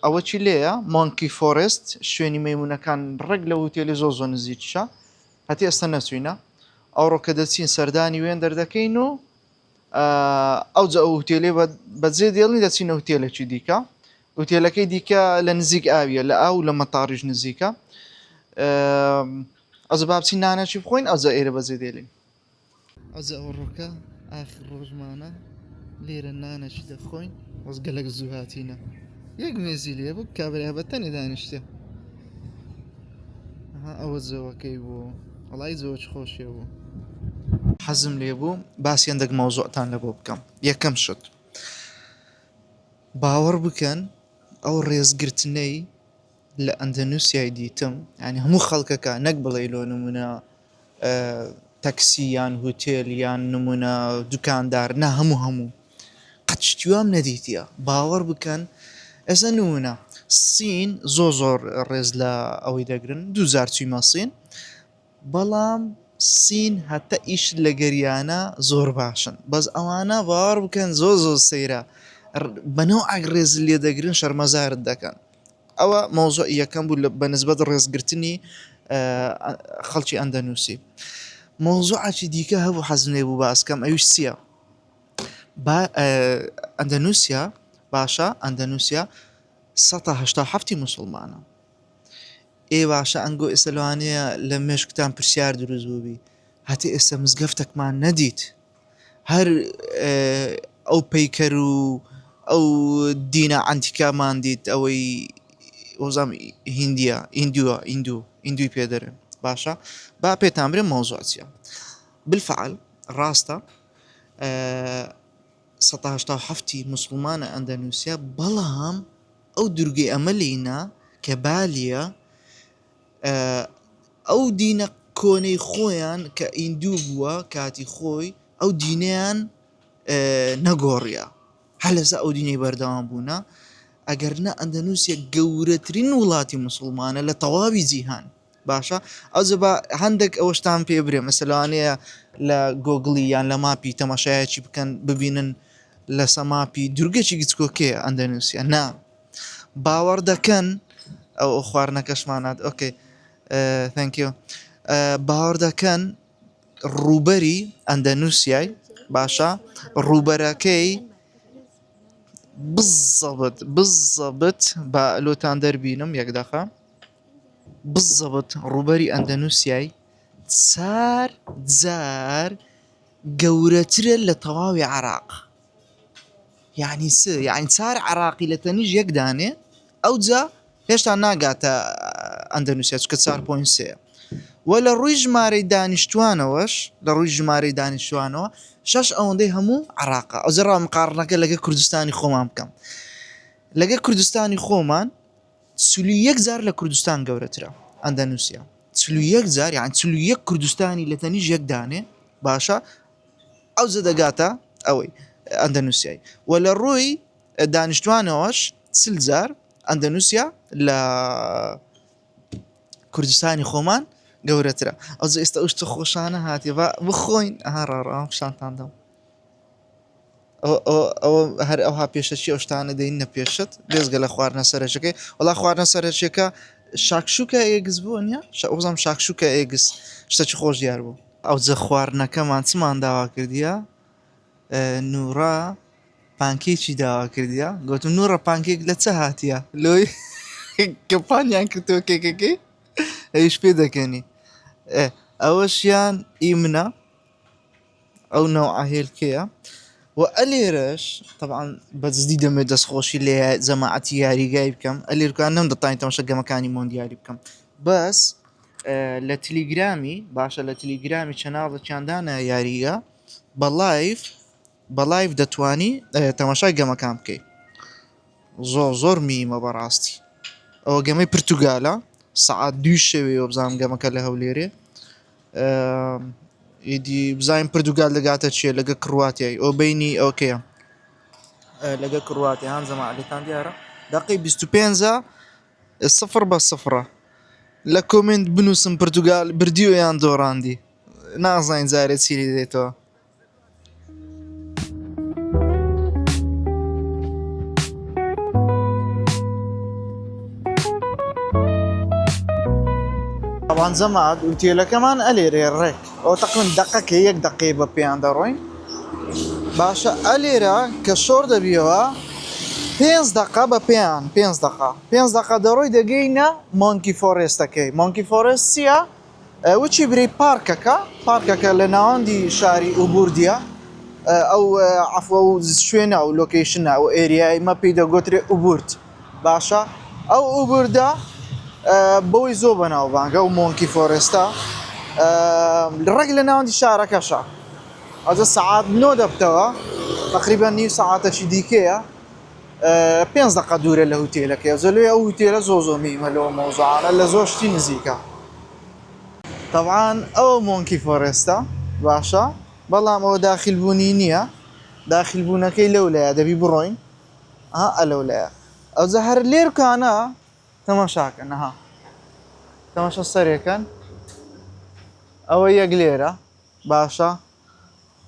ئەوە چی لێیە مۆنکی فۆرست شوێنی مەیمونونەکان ڕێک لە هوتێلی زۆ نزیکشە هەتی ئێستا نەچوینە ئەوڕۆ کە دەچین سەردانی وێن دەردەکەین و ئەوجا ئەو هوتێلێ بەجێ دێڵنی دەچینە هوتێلێکی دیکە هوتێلەکەی دیکە لە نزیک ئاویە لە ئاو لە مەتاڕیش نزیکە ئەزە بابچین نانەکی بخۆین ئەوجا ئێرە بەجێ دێڵین ئەوجا ئەو ڕۆکە ئاخر ڕۆژمانە لێرە نانەکی دەخۆین وەس گەلک زوو هاتینە یەک مێزی لێ بوو کابرا بەتەنێ دانیشتێ ئەوە جەوەکەی بوو وەڵای زۆرج خۆشیە بوو حەزم لێ بوو باسی هەندێک مەوزوعتان لە بۆ بکەم یەکەم شت باوەڕ بکەن ئەو ڕێزگرتنەی لە ئەندەنوسیای دیتم ینی هەموو خەڵکەکە نەک بڵێ لۆ نمونە تەکسی یان هوتێل یان نمونە دوکاندار نا هەموو قەت شتیوام نەدیتیە باوەڕ بکەن ئێستا نمونە سین زۆر ڕێز لە ئەوەی دەگرن 2000 چوویمە سین بەڵام سین هەتە ئیش لە گەریانە زۆر باشن بەس ئەوانە باوەڕ بکەن زۆر سەیرە بەنەو ئاگڕێز لێ دەگرن شەرمەزارت دەکەن ئەوە مۆزۆ یەکەم بوو بەنسبەت ڕێزگرتنی خەڵکی ئەندەنووسی مۆزۆعاکی دیکە هەبوو حەزم لێ بوو باسکەم ئەویش چییە ئەندەنوسیا باشە ئەندەنوسیا 187 موسڵمانە ئێ باشە ئەنگۆ ئێستا لەوانەیە لە مێشکتان پرسیار دروست بووبی هەتی ئێستا مزگەفتێکمان نەدیت هەر ئەو پەیکەر و ئەو دینە ئەنتیکامان دیت ئەوەی وەزام هیندیە ئیندوی پێدەرێن باشە با پێتان برێ مۆزوعچیە بالفعل ڕاستە 187 موسڵمانە ئەندەنوسیا بەڵام ئەو دورگەی ئەمە لێینا کە بالیە ئەو دینە کۆنەی خۆیان کە ئیندوو بووە کاتی خۆی ئەو دینیان نەگۆڕیە هەر لەسا ئەو دینەی بەردەوام بوونا ئەگەرنا ئەندەنووسیا گەورەترین وڵاتی مسلمانە لە تەواوی جیهان باشە ئەوجە بە هەندێک ئەوەشتان پێ برێ مەسەلانەیە لە گۆگڵی یان لە ماپی تەماشایەکی بکەن ببینن لەسە ماپی دورگەکی گچکۆکەیە ئەندەنووسیا نا باوەڕ دەکەن ئەو خواردنەکەشمانات ئۆکەی تhank you باوەڕ دەکەن ڕووبەری ئەندەنووسیای باشە ڕووبەرەکەی بالضبط بە لۆتان دەربینم یەک دەخە بالضبط ڕووبەری ئەندەنووسیای 4 جار گەورەترە لە تەواوی عێراق یعنی یعنی 4 عێراقی لە تەنیژ یەکدانێ ئەوجا هێشتا ناگاتە ئەندەنووسیا چکە 4.3 وە لە ڕووی ژمارەی دانیشتوانەوەش لە ڕووی ژمارەی دانیشتوانەوە 6 ئەوەندەی هەموو عێراقا ئەوجە ڕامقارنەکە لەگە کوردستانی خۆمان بکەم لەگە کوردستانی خۆمان 41 جار لە کوردستان گەورەترە ئەندەنووسیا 41 جار یان 41 کوردستانی لە تەنیژ یەکدانێ باشە ئەوجە دەگاتە ئەوەی ئەندەنووسیای وە لە ڕووی دانیشتوانەوەش 40 جار ئەندەنووسیا لە کوردستانی خۆمان گەورەترە ئەوجە ئێستا ئەوشتە خۆشانە هاتیێ بخۆین ئاڕاڕام شانتاندەم ئەوە هەر ئەوها پێشەچی ئەو شتانە دەین نەپێشت بێزگە لە خواردنە سەرچەکەی وڵا خواردنە سەرچێکە شاکشوکە ئێگز بووە نیە ئەوزەم شاکشوکە ئێگز شتەی خۆش دیار بوو ئەوجە خواردنەکەمان چمان داوا کردیە نورا پانکێکی داوا کردیە گوتم نورە پانکێک لە چە هاتیە لۆی کەپانیان کردەوە کێکەکەی ئەویش پێ دەکەنی ئەوەشیان ئیمنە ئەو نەوعە هێلکەیە و ئەلێرەش طبعاً بەجددی دەمێت دەستخۆشی لێ جەماعەتی یاریگای بکەم ئەلێرکان نەم دەتوانین تەماشا گەمەکانی مۆندیالی بکەم بەس لە تلیگرامی باشە لە تلیگرامی چەناڵەکیاندانە یاریگە بە لایف دەتوانی تەماشای گەمەکان بکەیت زۆر میمە بەڕاستی ئەوە گەمەی پرتوگالە سعات 2 شەوێ بزانم گەمەکە لە هەولێرێ ئیدی بزانین پرتوگال دەگاتە چیە لەگە کڕواتیای ئەو بینی ئەوکەیە لەگە کڕواتی هان زەماعەتان دیارە دقی 25 0-0 لە کۆمنت بنووسم پرتوگال بردیۆ یان دۆڕاندی نازانین جارێ چیری دێتەوە طبعاً زەماعەت ئوتێلەکەمان ئەلێرێ ڕێک ئەو تەقریباً دقەکە 1 دقەی بە پێیان دەڕۆین باشە ئەلێرە کە شۆر دەبیەوە 5 دقە بە پێیان 5 دقە دەڕۆی دەگەینە مۆنکی فۆرێستەکەی مۆنکی فۆرێست چییە؟ وچی بری پارکەکە لە ناوەندی شاری ئوبوردیە ئەو عەفوە و شوێنە و لۆکیشنە و ئێریای مە پێی دەگوترێ ئوبورد باشە ئەو ئوبوردە بەوەی زۆر بەناوبانگە و مۆنکی فۆرێستە ڕێک لە ناوەندی شارەکەشە ئەوجە سەعات 9 دەبتەوە تقریبا نیو سەعاتەکی دیکەیە 5 دقە دوورە لە هوتێلەکە ئەوجە لێ ئەو هوتێلە زۆر میمە لەوە مۆزوعانە لە زۆر شتی نزیکە طبعاً ئەوە مۆنکی فۆرێستە باشە بەڵام ئەوە داخیلبوونی نییە داخیلبوونەکەی لەولایە دەبی بڕۆین ئەلەولایە ئەوجە هەر لێرکانە تەماشاکەن نەها تەماشا سەرێکەن ئەوە یەک لێرە باشە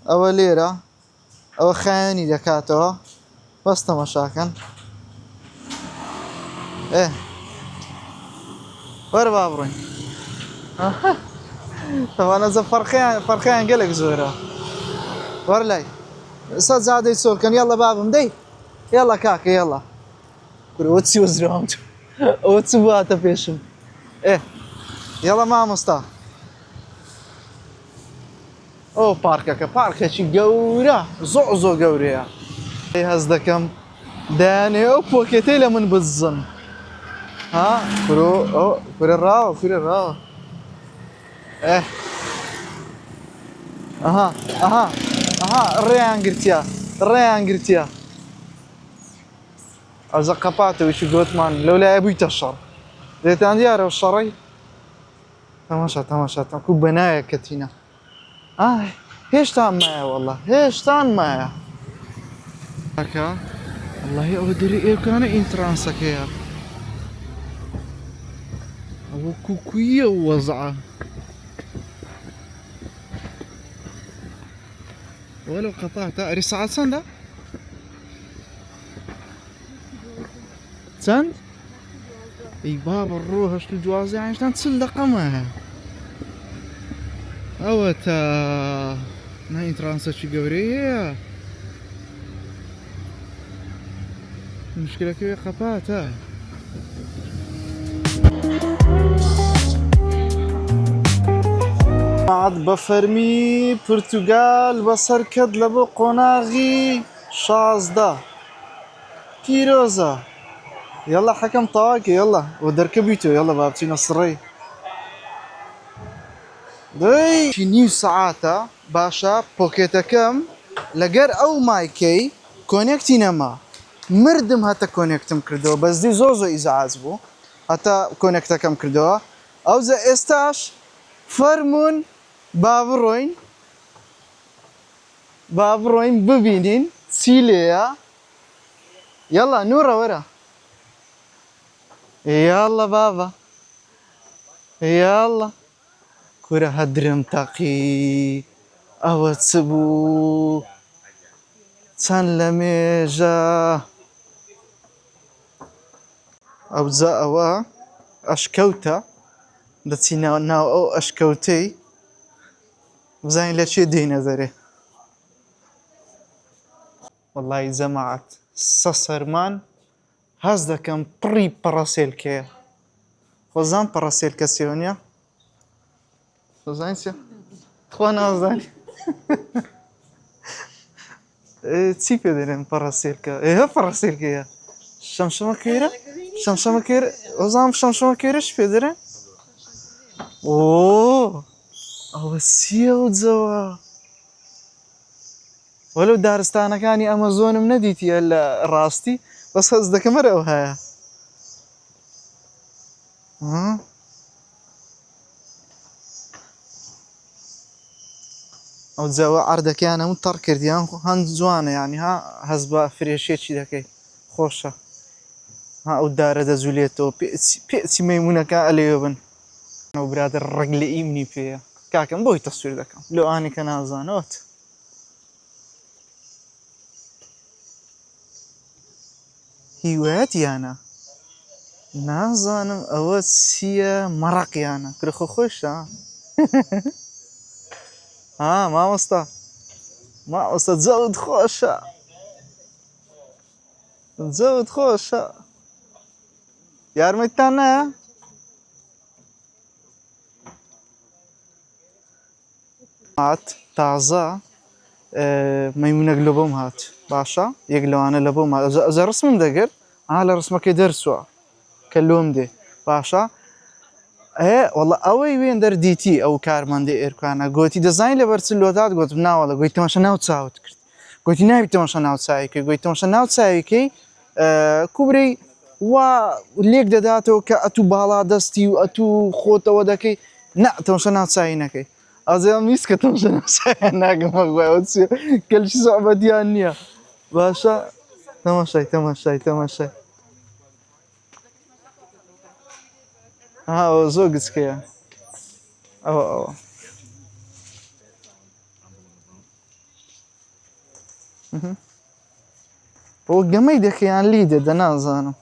ئەوە لێرە ئەوە خایەنی دەکاتەوە بەس تەماشاکەن وەرە با بڕۆین تەوانەجە فەرقیان گەلێک زۆرە وەرە لای سە جادەی چۆڵکەن یاڵە بابم دەی یاڵە کاکە یاڵە کورەوە چی وەزراوم ئەوە چ بواتە پێشم یاڵە مامۆستا ئەو پارکەکە پارکێکی گەورە زۆر گەورەیە هەز دەکەم دایانێ ئەو پۆکێتەی لە من بزن کورە ڕاوە ڕێیان گرتیە ئەوزە قەپاتەوەیشی گوتمان لەولایە بوویتە شەڕ دێتان دیارە و شەڕی تەماشا کو بەنایە کەتینە هێشتان مایە وەڵڵا هێشتان مایە هكا والله أودري إيه كان إنترانسك يا أو كوكوية ووزعة ولو قطعت رسالة سندا سند اي بابا الروح اشتو جوازي يعني شلون تسلق ما اوتا ما انترانسا شي قوريه المشكلة كيف قطعتها بعد بفرمي برتغال بصر كد لبو قناغي شازده تيروزا يلا حكم طواقي يلا ودركبيتو يلا بابتي نصري داي شي نيو ساعاتا باشا بوكيتا كم لقر او مايكي كونيكتي نما مردم هتا كونيكتم كردو بس دي زوزو اذا عازبو هتا كونيكتا كم كردو او زا استاش فرمون بابروين ببينين سيليا يلا نورا ورا يلا بابا يلا كورة هدرم تاقي أو تسبو تسان لميجا أو زاوا أشكوتا دتي ناو أو أشكوتي بزاين لشي دي نظري والله زمعت سسرمان هزدا كان بري براسيلكي خوزان براسيلكا سيونيا خوزان سيا خوانا وزاني تسي بيدرين براسيلكا ايه براسيلكا يا شمشمة كيرا شمشمة كيرا وزان شمشمة كيرا ايش بيدرين اوه او سيا وزوا ولو دارستانا كاني امازون منديتي الا راستي بس هزدا كاميرا وهاي او تزاوى عردك انا مضطر كرديان هان زوانه يعني ها هزبا فريشيت شي داكي خوشة ها او دار دا زوليتو بيتي ميمونة كا اليوبن او براد الرجل ايمني فيها كاكم بوي تصوير داكم لو اني كان ازانوت هيواتي انا نازانم اوت سيا مرقي انا كرخو خوش ها ما مستا ما مستا تزود خوشة تزود خوشة يارميتانا هات تازة ميمونة قلوبهم هات باشا يقلو انا لبوم هات اذا رسمم دقر على رسمك يدرسوا كلهم دي باشا ايه والله اوي وين در ديتي او كارمان دي ايركانا قوتي ديزاين لبرسلوتات قلت بنا والله قلت ماشا ناو تساوت كرت قلت نايب تماشا ناو تساويكي قلت ماشا ناو تساويكي كوبري و ليك داداتو كأتو بالا دستي وأتو خوتا ودكي نا تماشا ناو تساوينكي أزي ميسكا تماشا ناو تساوينكي مقباي وتسيو كل شي صعبة ديانيا باشا تماشاي ها زوجسكيا او هو قميدة كيان ليدة دنازانو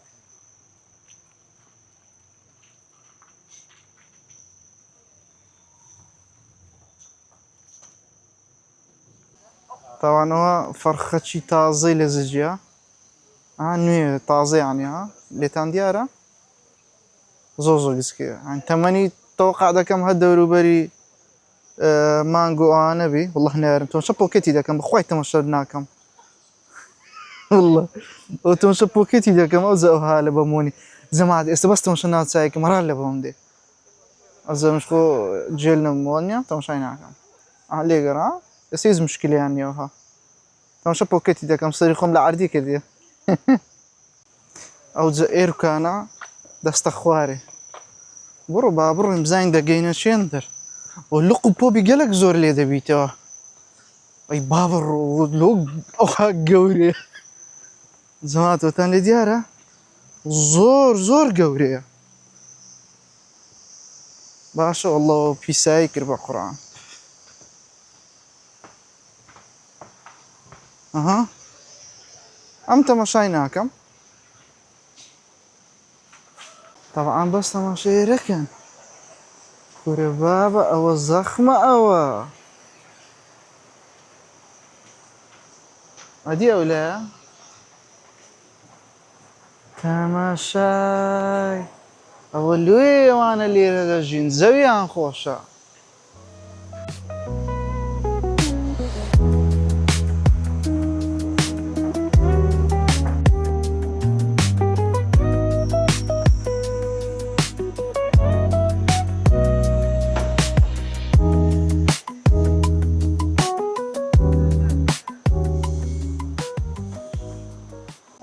طبعا هو فرخة شي تازي لزجيا نوي تازي يعني ها ليتان ديارة زوزو قسكيا يعني تماني توقع دا كم هدورو بري مانجو نبي والله نارم تمشى بوكيتي دا كم بخواي تمشى والله وتمشى بوكيتي دا كم اوزا هاله بموني زماد بس تمشى ناوت سايك مرال لبهم دي ازا مشكو جيلنا مونيا تمشى ناكم ليقر ها يسيز مشكلة يعني وها تمشى بوكيتي دا كم صريخهم لعردي كدي او زا ايركانا دستخواري برو بابرو مزاين دا جينا شيندر واللقو بوبي قلق زور لي دبيتو اي بابر لوق اوها قوري جەماعەتەوەتان لێ دیارە زۆر زۆر گەورەیە باشە وەڵڵەوە پیسایی کرد بە قورئان ئەها ئەم تەماشای ناکەم طەبعان بەس تەماشایەرەکەن کورە بابە ئەوە زەخمە ئەوە ئەدی ئەو لایە تەماشای ئەوە لێ ئەوانە لێرە دەژین زەویان خۆشە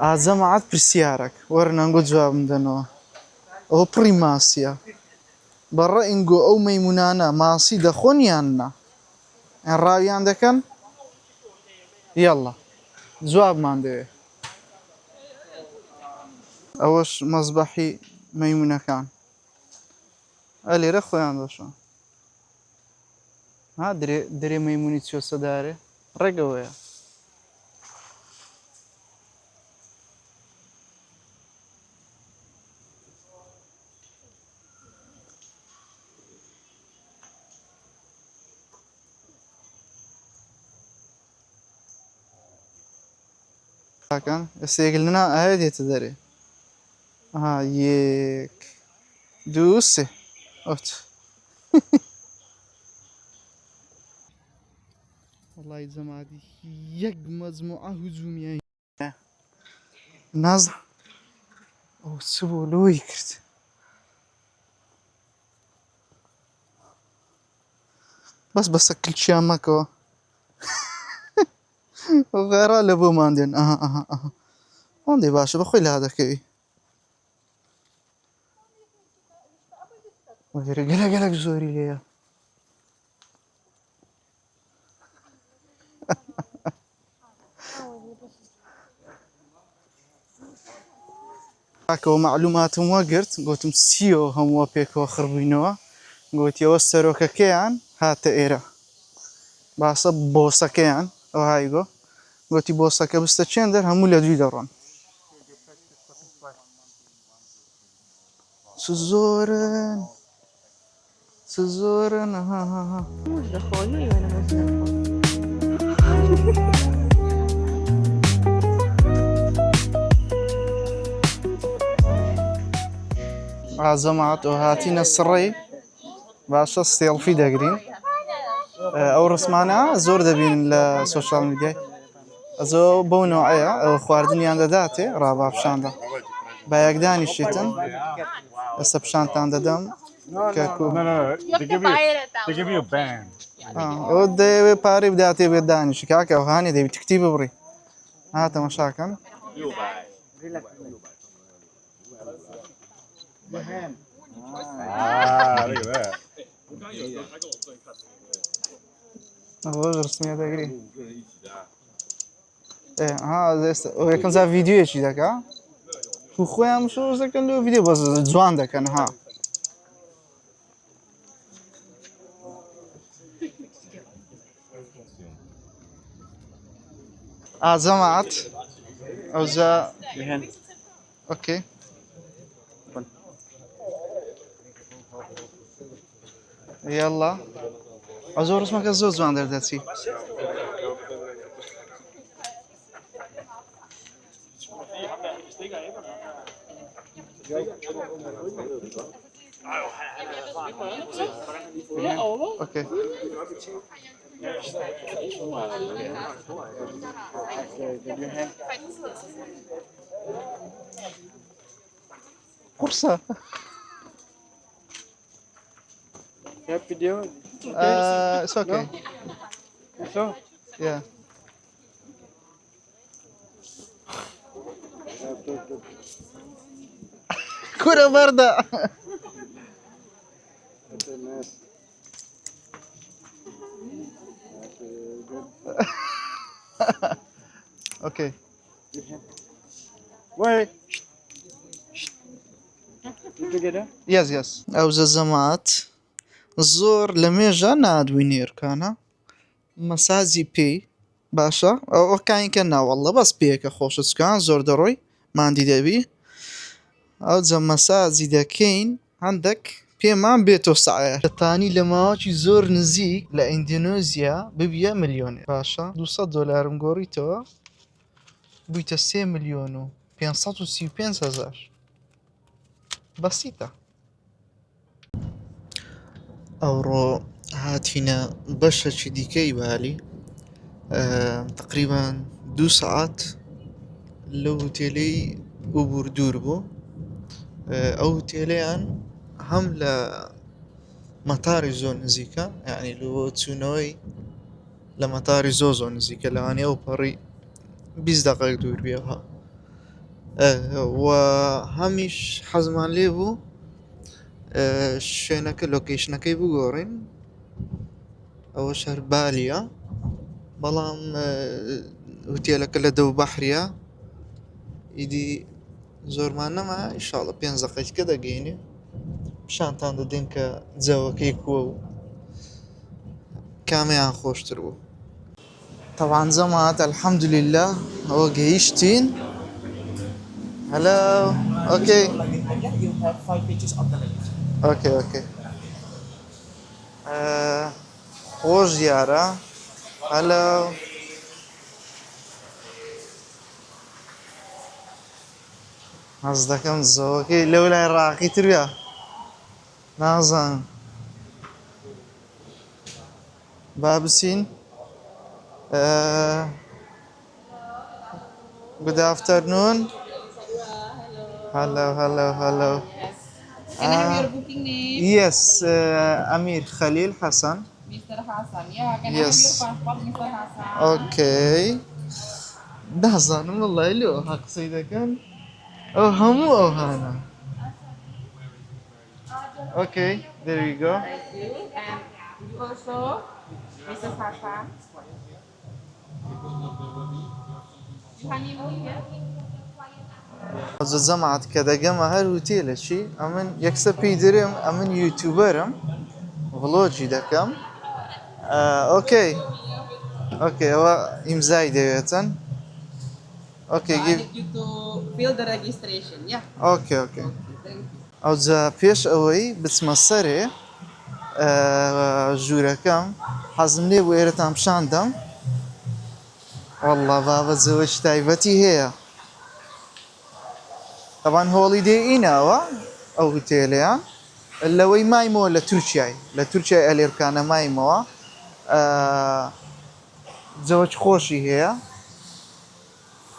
ئاجەماعەت پرسیارێک وەرن ئەنگۆ جوابم دەنەوە ئەوە پڕی ماسییە بەڕە ئینگۆ ئەو مەیمونانە ماسی دەخۆن یان نا ئەن ڕاویان دەکەن یەڵڵا جوابمان دەوێ ئەوەش مەزبەحی مەیمونەکان ئە لێرە خۆیان دەشۆن ها درێ مەیمونی چۆ سەدارێ ڕێگەوەیە کاکەن ئێستا لەنا ئایا دێتە دەرێ ئەها یەک دوو سێ ئۆت وەڵای جەماعەتی یەک مەجموعە هجوومیە نازە ئەو چ بۆ لۆی کرد بەس بەسە کلچیان مەکەوە غێرا لە بۆمان دێن ئەها ئەها ئەها ئەوەندەی باشە بەخۆی لا دەکەوی وەرە گەلە زۆری لێیە کاکەوە مەعلوماتم وەگرت گوتم چییەوە هەمووە پێکەوە خڕبووینەوە گوتیەوە سەرۆکەکەیان هاتە ئێرە باسە بۆسەکەیان ئەو هایگۆ گوتی بۆسەکە بستە چێن دەر هەموو لە دوی دەڕۆن چ زۆرن چ زۆرن ئەها ئازەمات ئەو هاتینە سڕێ باشە سێڵفی دەگرین ئەو ڕسمانە زۆر دەبینن لە سۆشیال میدیای ئەزۆ بەو نوعەیە ئەو خواردنیان دەداتێ ڕابافشاندا با یەکدانیشیتن ئێستا پیشانتان دەدەم They give you a band. ئەو دەیەوێ پارەی بداتێ بێت دانیشی کاکە ئەو هاانێ دەوێت تکتی ببڕی هاتەمەشاکەن Look at that. ئەوەش ڕسمیە دەگری ها یەکەم جار ڤیدیۆیەکی دەکا و خۆیان شۆش دەکەن لەو ڤیدیۆ بەس جوان دەکەن ها ئاجەماعەت ئەوجا ئۆکەی یەڵڵا ئەو زۆر ڕسمەکە زۆر جوان دەردەچی اوكي فرصة Have video? it's okay. So? Yeah. كرة باردة. Okay. Wait. You together? Yes, yes. أو زەمات زۆر لە مێژە نادوینێرکانە مەسازی پێی باشە ئەو کاینکە ناوەڵە بەس پێەکە خۆشچکان زۆر دەڕۆی مادی دەبی ئەو جە مەسازی دەکەین هەندێک پێمان بێتۆ ساایە دەتانی لە ماوەکی زۆر نزیک لە ئیندۆنێزیا ببیە ملیۆنێ باشە 200 دلارم گۆڕیتەوە بوویتە 3 ملیۆن و 535 هزار بەسیتە ئەوڕۆ هاتینە بەشەکی دیکەی بالی تقریبان 2 سعات لەو هوتێلەی ئوبور دوور بوو ئەو هوتێلەیان هەم لە مەتاری زۆر نزیکە یعنی لە چوونەوەی لە مەتاری زۆر نزیکە لەوانەیە ئەو پەڕی 20 دقەیەک دوور بێەوە و هەمیش حەزمان لێ بوو شوێنەکە لۆکیشنەکەی بگۆڕین ئەوە شەر بالیە بەڵام هوتێلەکە لە دەو بەحریە ئیدی زۆرمان نەما ئینشاڵڵا 5 دقەیەکە دەگەینێ پیشانتان دەدەین کە جەوەکەی کووە و کامیان خۆشتر بوو طبعا جەماعەت الحەمدوللیللا ئەوە گەیشتین هەلو ئۆکەی You have 5 pages of the language. ئۆکەی خۆش دیارە هەلو هەز دەکەم زەوەکەی لەو لای ڕاقی تر بێ نازانم با بچین good afternoon hello Can I have your booking name? yes Amir Khalil Hassan Mr. Hassan. Yeah, can I Yes. have your passport, Mr. Hassan? okay نازانم وڵای لێ ئەوها قسەی دەکەن ئەو هەموو ئەو هانە okay there you go Thank you. And you also, Mr. Hassan. You honeymoon here? ئەوجە جەماعەت کە دەگەمە هەر هوتێلەکی ئەمن یەکسەر پێی دەرێم ئەمن یوتیوبەرم ڤڵۆجی دەکەم ئۆکەی ئەوە ئیمزای دەوێتن ئۆکەی I need you to fill the registration. Yeah. ئۆکەی Thank you. ئەوجا پێش ئەوەی بچمە سەرێ ژوورەکەم حەزم لێ بۆ ئێرەتان پیشاندەم وەڵڵا بابەجەوەی تایبەتی هەیە طبعا هۆڵیدێ ئیناوە ئەو هوتێلەیان لەوەی مایمەوە لە تورکیای ئەلێرکانە مایمەوە جەوەی خۆشی هەیە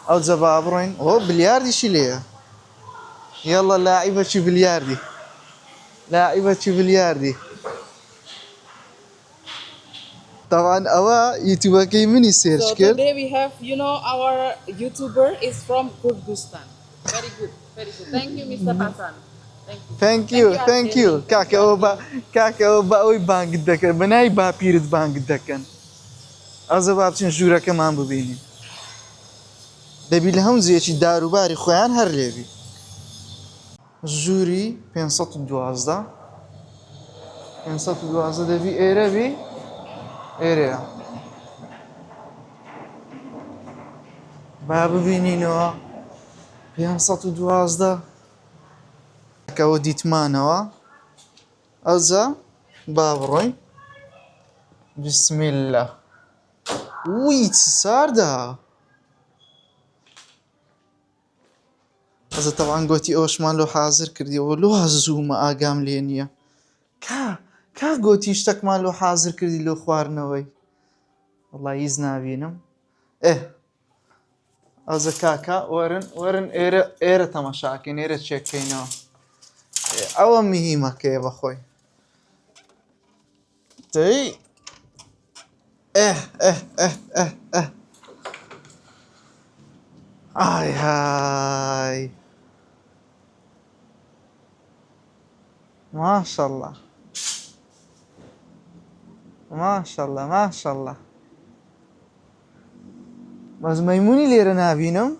ئەو جەبا بڕۆین ئۆ بلیاردیشی لێیە یەڵڵا لاعیبەکی بلیاردی طبعا ئەوە یوتیوبەکەی منی سێرچ So کرد today we have, our YouTuber is from Kyrgyzstan. Very good, very good. Thank you, Mr. Hassan. Thank you. thank you کاکە ئەوە بە ئەوی بانگت دەکەن بەنای باپیرت بانگت دەکەن ئەزە با بچین ژوورەکەمان ببینین دەبی لە هەموو جێکی داروباری خۆیان هەر لێبی ژووری 512 دەبی ئێرەبی ئێرەیە با ببینینەوە 512 کەەوە دیتمانەوە ئەوجا با بڕۆین بسمیللا وی چ ساردا ئەزە تەوان گوتی ئەوشمان لۆ حازر کردیەوە لۆ زوومە ئاگام لێ نییە کا گوتی شتێکمان لۆ حازر کردی لۆ خواردنەوەی وەڵڵای هیچ نابینم ئەوجە کاکە وەرن ئێرە تەماشاکەین ئێرە چێککەینەوە ئەوە مهمەکەیە بەخۆی دەی ئای های ماشەڵڵا ماشەڵڵا بەس مەیمونی لێرە نابینم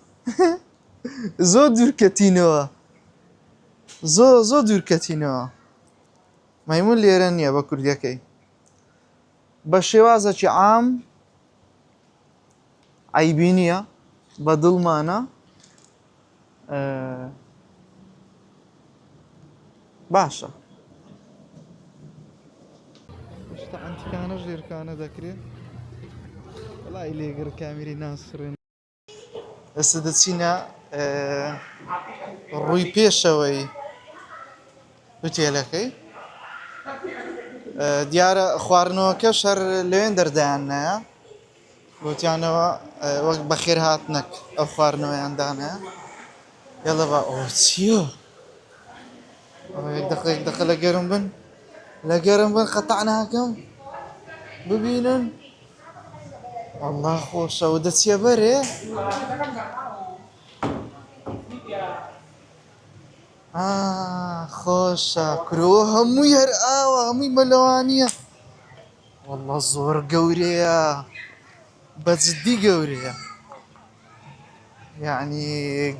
زۆر دوورکەتینەوە زۆر دوورکەتینەوە مەیمون لێرە نییە بە کوردیەکەی بە شێوازێکی عام عیبی نییە بە دڵمانە باشە شتا ئەنتیکانەش لێرکانە دەکرێت وەڵای لێگر کامیری ناسڕێن ئێستا دەچینە ڕووی پێشەوەی هوتێلەکەی دیارە خواردنەوەکەش هەر لەوێن دەردایاننایە گوتیانەوە وەک بەخێر هاتنەک ئەو خواردنەوەیاندانەیە یاڵە بە ئەوە چییە؟ یەک دقە لە گەرم بن قەتەع ناکەم ببینن والله خۆشە و دەچیە بەرێ خۆشە کرۆوە هەمووی هەر ئاوە هەمووی مەلەوانییە والله زۆر گەورەیە بەجددی گەورەیە یعنی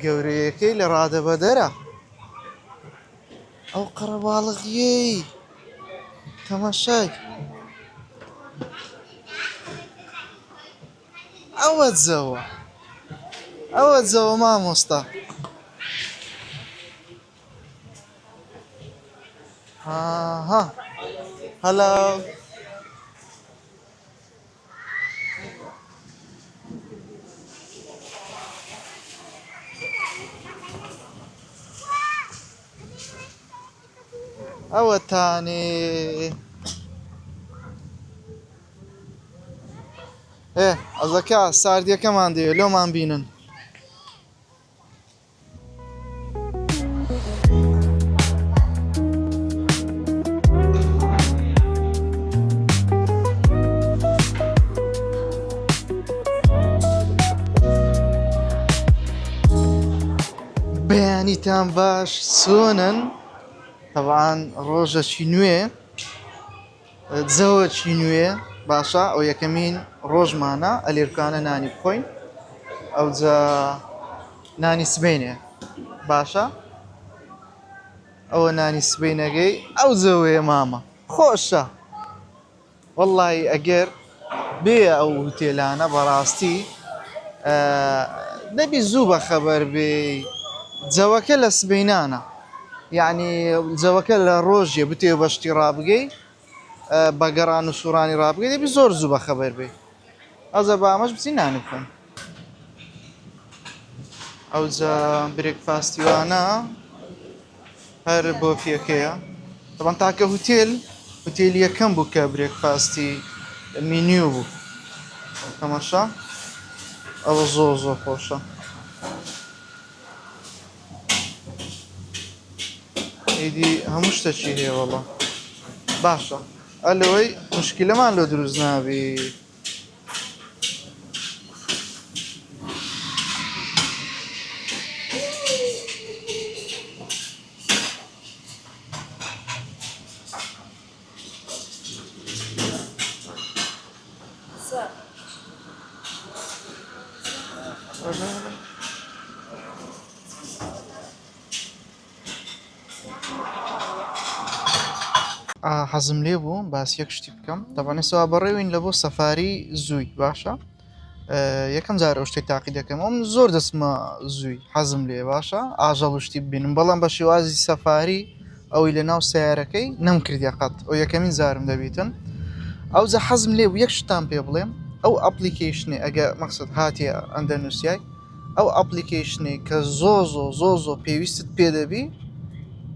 گەورەیەکەی لە ڕادەبەدەرە ئەو قەرەباڵغیەی تەماشای ئەوە جەوە مامۆستا هەلو ئەوە تانێ ئەزەکە ساردیەکەمان دەوێت لۆمان بینن بەیانیتان باش چۆنن طبعاً ڕۆژەکی نوێ جەوەکی نوێ باشە ئەو یەکەمین ڕۆژمانە ئەلێرکانە نانی بخۆین ئەوجا نانی سبەینێ باشە ئەوە نانی سبەینەکەی ئەو جەوەیە مامە خۆشە وەڵڵی ئەگەر بێ ئەو هوتێلانە بەڕاستی دەبی زوو بەخەبەر بێ جەوەکە لە سبەینانە یعنی جەوەکە لە ڕۆژێ بتێ بەشتی ڕابگەی بە گەڕان و سوورانی ڕابگەی دەبی زۆر زوو بەخەبەر بێ ئەوجا بە ئەمەش بچین نانی بخۆین ئەوجا برێکفاستیوانە هەر بۆ فیەکەیە طبعاً تاکە هوتێل یەکەم بوو کە برێکفاستی مینیو بوو تەماشا ئەوە زۆر خۆشە ئیدی هەموو شتێکی هەیە وەڵا باشە ئەلەوەی موشکیلەمان لۆ دروست نابی حەزم لێ بوو باسی یەک شتی بکەم دەبانێتەوە بەڕێوین لە بۆ سەفاری زووی باشە یەکەم جارە ئەو شتێک تاقی دەکەم ئەم زۆر دەستمە زووی حەزم لێ باشە ئاژەڵ شتی ببینم بەڵام بە شێوازی سەفاری ئەوەی لە ناو سیارەکەی نەمکردی قەت ئەو یەکەمین زارم دەبێتن ئەوجا حەزم لێ بوو یەک شتان پێ بڵێم ئەو ئەپلیکیشنێ ئەگە مەقسەد هاتیە ئەندەنووسیای ئەو ئەپلیکیشنێ کە زۆ پێویستت پێ دەبی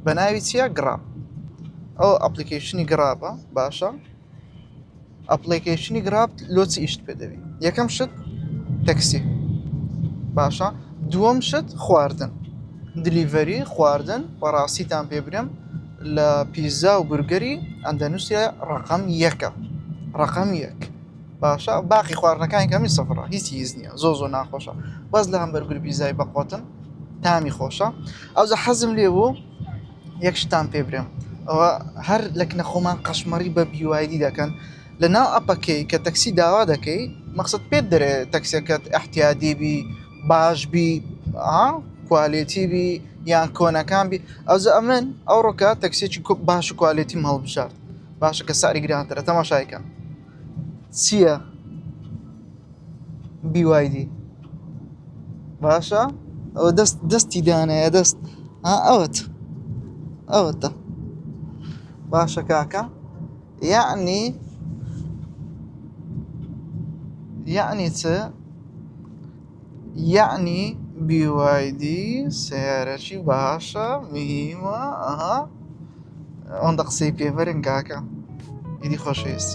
بە ناوی چیە گڕاپ ئەو ئەپلیکیشنی گڕاپە باشە ئەپلیکیشنی گڕاپ لۆچی ئیشت پێ دەبی یەکەم شت تەکسی باشە دووەم شت خواردن دلیڤەری خواردن بەڕاستیتان پێ برێم لە پیزا و بورگەری ئەندەنووسیا ڕقم یەک باشە باقی خواردنەکانی کەمی سەفرە هیچ هیچ نییە زۆر ناخۆشە بەس لە هەمبەرگر پیزای بەقۆتن تامی خۆشە ئەوجا حەزم لێ بوو یەک شتان پێ برێم ئەوە هەر لە کنەخۆمان قەشمەری بە بیوایدی دەکەن لە ناو ئەپەکەی کە تەکسی داوا دەکەی مەقسەد پێت دەرێت تەکسیەکەت ئەحتیادی بی باش بی کوالیتی بی یان کۆنەکان بی ئەوزە ئەمن ئەو ڕۆکە تەکسێکی باش و کوالیتی هەڵبژارد باشە کە ساری گرانترە تەماشایکە چییە BYD باشە ئەوە دەستی دانەیە دەست ئەوەتە باشە کاکە یعنی چ یعنی BYD سیارەکی باشە میهمە ئەوەندە قسەی پێبەرن کاکە ئیدی خۆشەویست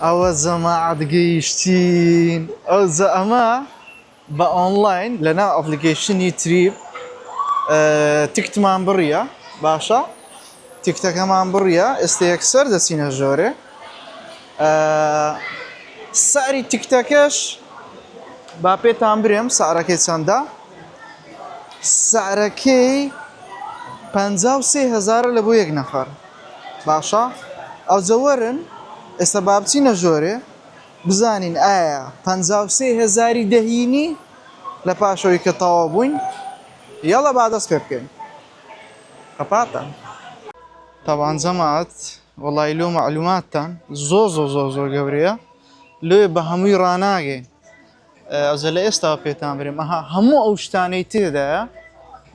ئەوە جەماعەت گەیشتین ئەوزە ئەمە بە ئۆنلاین لەناو ئەپلیکیشنی تریپ تیکتمان بڕیە باشە تیکتەکەمان بڕیە ئێستا یەکسەر دەچینە ژۆرێ ساری تیکتەکەش با پێتان برێم سعرەکەی چەندە سعرەکەی 53,000 لە بۆ یەک نەفەر باشە ئەوجە وەرن ئێستا با بچینە ژۆرێ بزانین ئایا 53,000 دەهینی لە پاشەوەی کە تەواو بووین یاڵە با دەست پێ بکەین قەپاتە تەوان جەماعەت وەڵی لۆ مەعلوماتتان زۆر گەورەیە لێ بە هەمووی ڕناگەین ئەوزە لە ئێستا پێتان برێم هەموو ئەو شتانەی تێدایە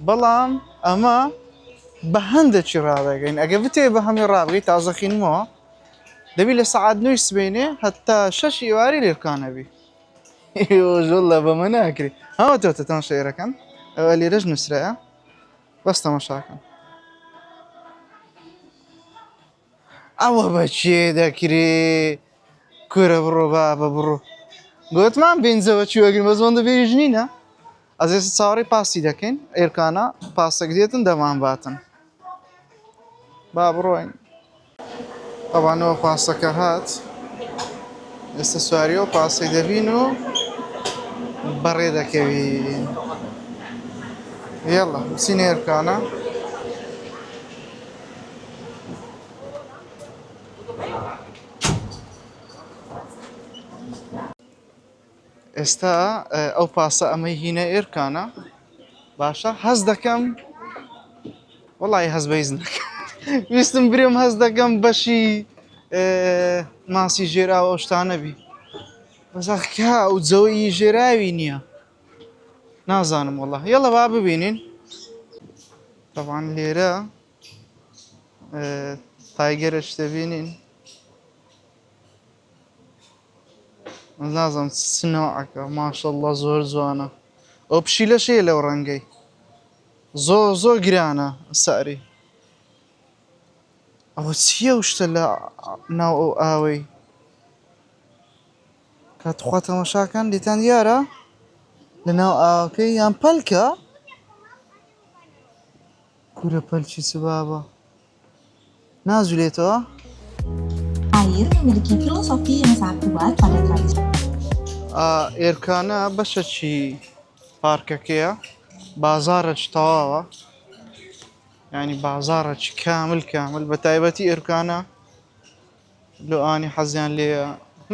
بەڵام ئەمە بە هەندێکی ڕادەگەین ئەگە بتێ بە هەمی ڕابگەی تازەخینمەوە دەبی لە سەعات 9 سبێنێ هەتا 6 ئێواری لێرکانەبی ژۆڵە بەمە ناکری هەمە تۆتە تەن شێرەکەن ئەوە لێرەش نووسرایە بەس تەماشاکەن ئەوە بەچێ دەکرێ کورە بڕۆ بابە بڕۆ گوتمان بێنجەوە چی وەگرن بە زۆن دەبێژ نینە ئەس ئێستا چاوەڕێی پاسی دەکەین ئێرکانە پاسەک دێتن دەمان باتن با بڕۆین ئەوانەوە پاسەکە هات ئێستا سواریەوە پاسەی دەبین و بەڕێ دەکەوین یاڵە بچینە ئێرکانە ئێستا ئەو پاسە ئەمەی هینە ئێرکانە باشە هەز دەکەم وەڵی هەز بەیز نەکەم ویستم برێم هەز دەکەم بەشی ماسی ژێراوە ئەو شتانەبی بەزەخکا ئەو جەوەی ژێراوی نییە نازانم وەڵە یەڵە با ببینین تەوان لێرە تایگەرەش دەبینین نازانم سنەوەعەکە ماشەڵڵە زۆر جوانە ئەو پشیلەشەیە لەو ڕەنگەی زۆر گرانە ساری ئەوە چییە و شتە لە ناو ئەو ئاوەی کاتخوا تەماشاکان لێتان دیارە لە ناو ئاوەکەی یان پەلکە کورە پەلکی چ بابە نازولێتەوە Air memiliki filosofi yang sangat kuat pada tradisi. ئێرکانە بەشەکی پارکەکەیە بازارەکی تەواوە ینی بازارێکی کامل بە تایبەتی ئێرکانە لۆ ئانی حەزیان لێە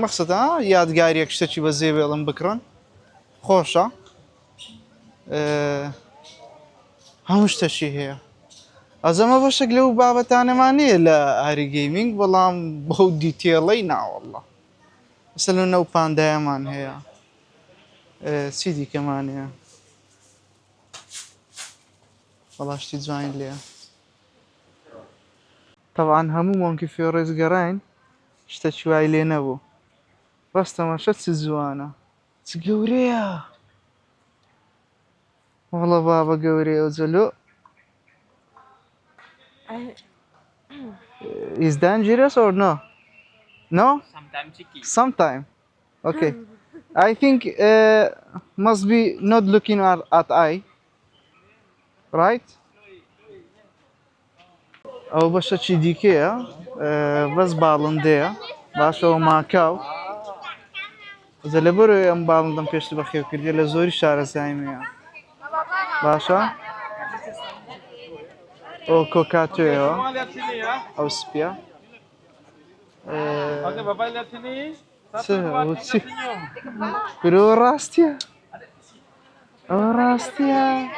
مەقسەدە یادگاریەک شتێکی بەزێ بێڵم بکڕن خۆشە هەموو شتەشی هەیە ئەزەمە بەشێک لەو بابەتانەمانەیە لە ئاری گەیمینگ بەڵام بەو دیتێڵەی ناوەڵڵە مەسەلەن ئەو پاندایەمان هەیە چی دیکەمان هەیە وەڵا شتی جوان لێە تەوان هەموو مۆنکی فێڕێز گەڕاین شتێکی وای لێ نەبوو ڕاستەماشە چ جوانە چ گەورەیە وەڵە بابە گەورەیە ئەو جەلۆ Is dangerous or no? No? Sometimes tricky. Sometime. Okay. I think must be not looking at eye. Right? ئەو بەشەکی دیکەیە بەس باڵندەیە باشەوە ماکاو ئەزە لەبەرەوەی ئەم باڵندەم پێشتر بەخێوکردیە لە زۆری شارەزایمەیە باشە او كوكاتو Semua lihat sini ya. او سبيا. Oke, Bapak lihat sini. Se- 1, 2, 3 وشي senyum. برو راستيا راستيا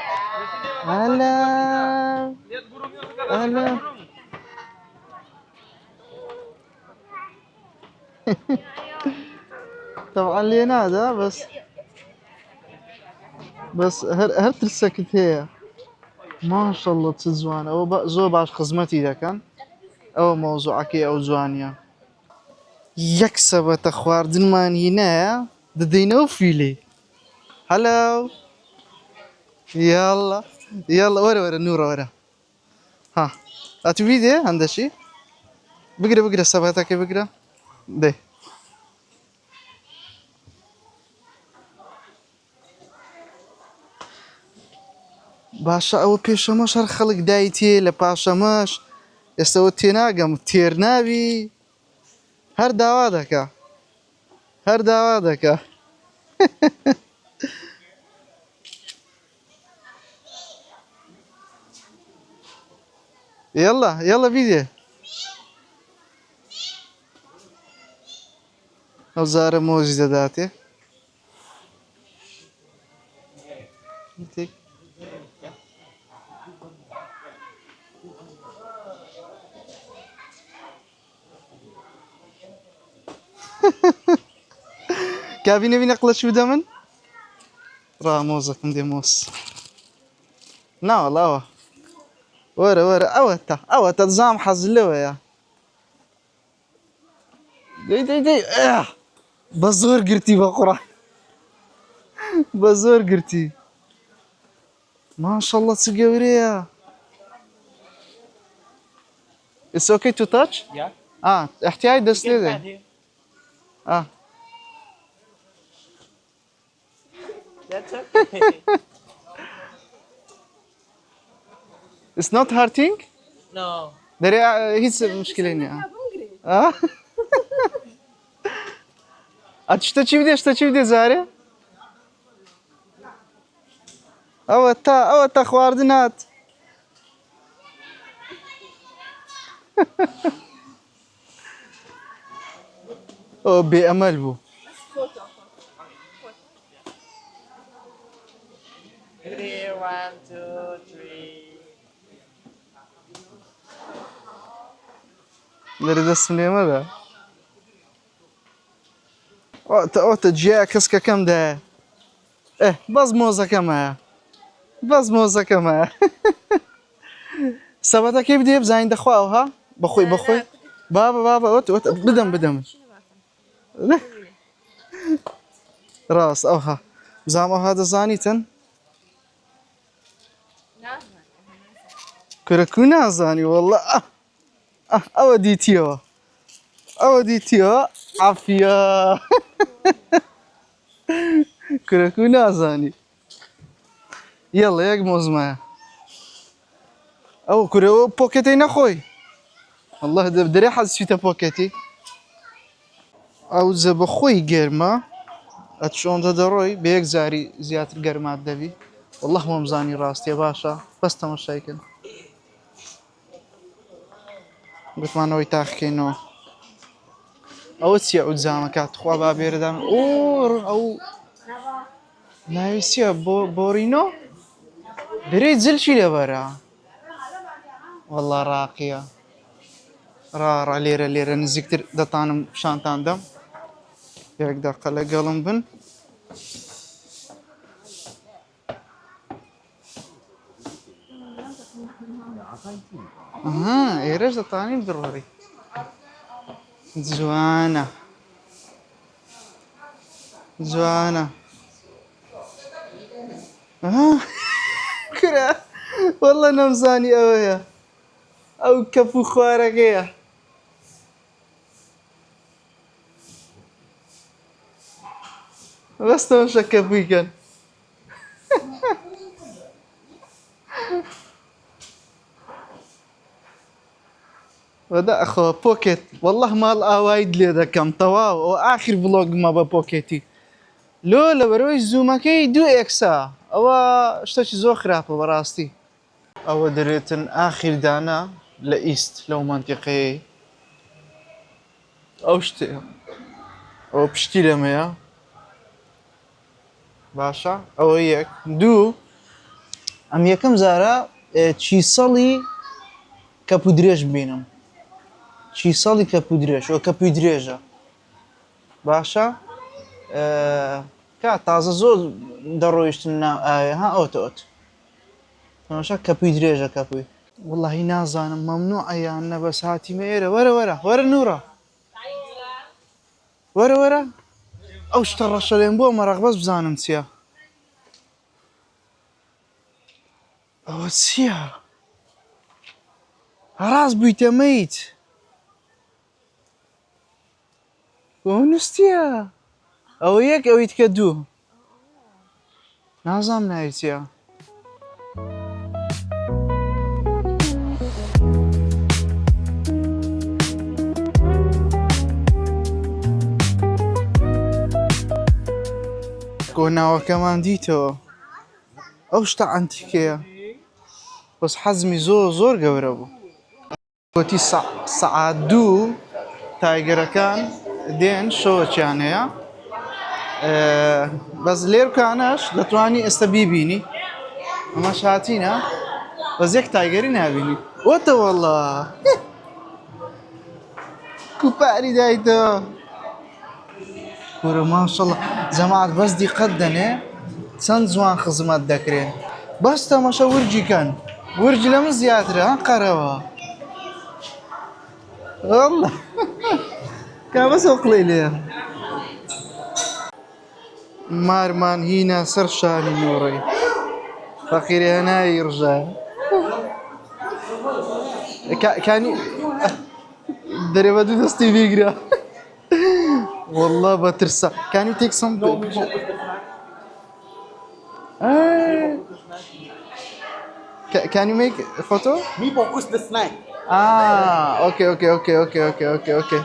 هلا Lihat burungnya sekarang, lihat هلا. burung. طبعا لينادا بس هر ترسكت هي ما شاء الله تزوان او زو باش خزمتي ذا كان او موضوعك او زوانيا يكسب تخواردن مان هنا ددينو فيلي. هلو يلا يلا ورا نورا ورا. ها اتوي دي عندها شي بقرا سباتك بقرا ده باشا او پێشەمەش هەر خەڵک دایتێ لە پاشەمەش ئێستەوە تێناگەم تێر ناوی هەر داوا دەکا يلا بيدێ ئەو زارە مۆزی دەداتێ کابینە بینە قڵەچ بدە من ڕامۆزەکەم دێ مۆز ناوەڵ وەرە ئەوە تا زام حەز لەوەیە دەی بە زۆر گرتی بە قوڕان بە زۆر گرتی ماشەڵڵە چ گەورەیە. It's okay to touch? Ya. احتیاج دەست Mungkin لێدێ tadi. That's okay. It's not hurting? No. دەرێ هیچ مشکلەی نییە. شتە چی بدێ زارێ؟ ئەوە تا خواردنات. ئەوە بێئەمەل بوو. Three, 1, 2, 3. دەرێ دەستم لێمەدا. ئەوتە جیا کەسکەکەمدایە. بەس مۆزەکەمە. سەبەتەکەی بدێ بزانین دەخواوە ها بەخۆی بابە بدەم ڕاست ئەوها بزانام ئەوها دەزانیتن کورەکو نازانی وەڵڵا ئەوە دیتیەوە عافیە کورەکو نازانی یەڵە یەک مۆزمایە ئەو کورەوە پۆکێتەی نەخۆی والله دەرێ حەزیتە پۆکێتی ئەو جە بە خۆی گێرمە ئەچۆندە دەڕۆی بە یەک زاری زیاتر گەرمات دەبی والله وەمزانی ڕاستیە باشە بەس تەماشایکن گوتمانەوەی تاقیکەینەوە ئەوە چییە ئەو جامە کاتخوا با بێرەدان ئەو ناوی چییە بۆرینۆ دەرێ جلچی لێبەرە والله ڕاقیە ڕا لێرە نزیکتر دەتانم شانتان دەم یەک دەقە لەگەڵم بن ئێرەش دەتانین بڕۆڕی جوانە کرا والله نەمزانی ئەوەیە ئەو کەپ و خوارەکەیە بەستەوە شەکە بوویکەن وەدا ئەخۆ پۆکێت والله ماڵ ئاوایت لێ دەکەم تەواو ئەو ئاخر ڤڵۆگمە بە پۆکێتی لۆ لەبەرەوەی زوومەکەی 2 ئێکسا ئەوە شتێکی زۆر خراپە بەڕاستی ئەوە دەرێتن ئاخر دانا لە ئیست لەو منتیقەیە ئەو شتەیە ئەوە پشتی لەمەیە باشە ئەوە یەک دوو ئەم یەکەم زارە چیسەڵی کەپو درێژ ببینم چیسەڵی کەپو درێژ ئەوە کەپوی درێژە باشە کات تازە زۆر دەڕۆیشتن ناو ئاوێ ها ئۆتۆت تەماشا کەپوی درێژە کەپوی وەڵڵاهی نازانم مەمنوعە یان نە بەس هاتیمە ئێرە وەرە وەرە وەرە نوورە وەرە وەرە ئەو شتە ڕەشە لێم بۆ مەرەق بەس بزانم چییە ئەوە چییە ڕاست بوویتە مەیت بۆ نووسیە ئەوە یەک ئەوەی تکە دوو نازانم ناوی چییە کۆناوەکەمان دیتەوە ئەو شتە ئەنتیکەیە بەس حەزمی زۆر گەورە بوو گوتی سەعات دوو تایگەرەکان دێن شۆچیان هەیە بەس لێرکانەش دەتوانی ئێستا بیبینی ئەمەش هاتینە بەس یەک تایگەری نابینی وەتە وەڵڵا کوپاری دایتەوە کورە ماشەڵڵا جەماعەت بەس دیقەت دەنێ چەند جوان خزمەت دەکرێن بەس تەماشا ورجیکەن ورج لە من زیاترە قەرەوە وەڵڵا کا بەس ئەو قڵی لێ مارمان هینە سەر شانی نوڕی فەقیرە هەناوی ڕژە کانی دەرێ بە دوو دەستی بیگرە والله بترسى. Can you take some picture? Can you make a photo? Me focus the snack. Okay.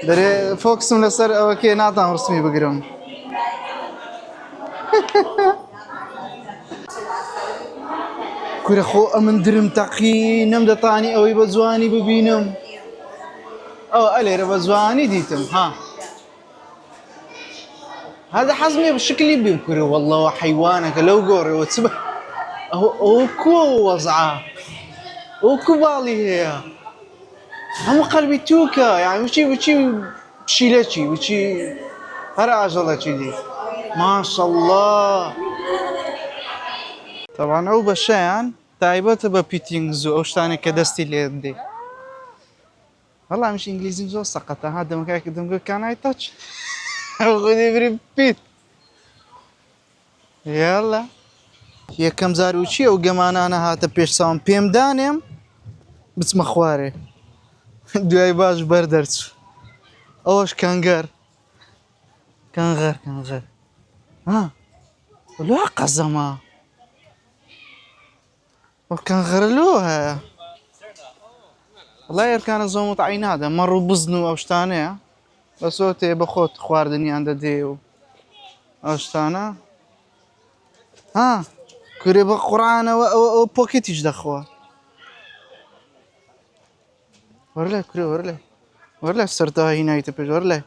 There focus on the sir. Okay, نعطى رسمي بقرم. كورة خو أمن درم تقي نمد طاني أو يبزواني ببينم. أو ألي ربزواني ديتم ها. هذا حزمي بشكل بيمكري والله حيوانك لو قوري وتسبح أوكو وضعه أوكو بالي هي هم قلبي توكا يعني وشي بشيلتشي وشي هراجلة دي ما شاء الله طبعا أو بشان تايبات ببيتينغزو أو شتاني كدستي ليدي والله مش إنجليزي مزو سقطة هذا مكاك دمقو كان I touch خذي بريبيت يلا یەکەم زار و چییە و گەمانانە هاتە پێشچاوم پێم دانێم بچمە خوارێ دوای باش بەردەرچوو ئەوەش کەنگەر لۆ قەزەمە ئەو کەنغەرە لۆ هەیە وەڵای ئەرکانە زۆر متعی نادە مەڕ و بزن و ئەو شتانەیە بەسۆ تێ بە خۆت خواردنیان دەدێ و ئەو شتانە کوورێ بە قوڕانەوە ئەو پۆکێتیش دەخوا وەرلای کورێ وەرلای سەرتاهی نایتە پێش وەرلای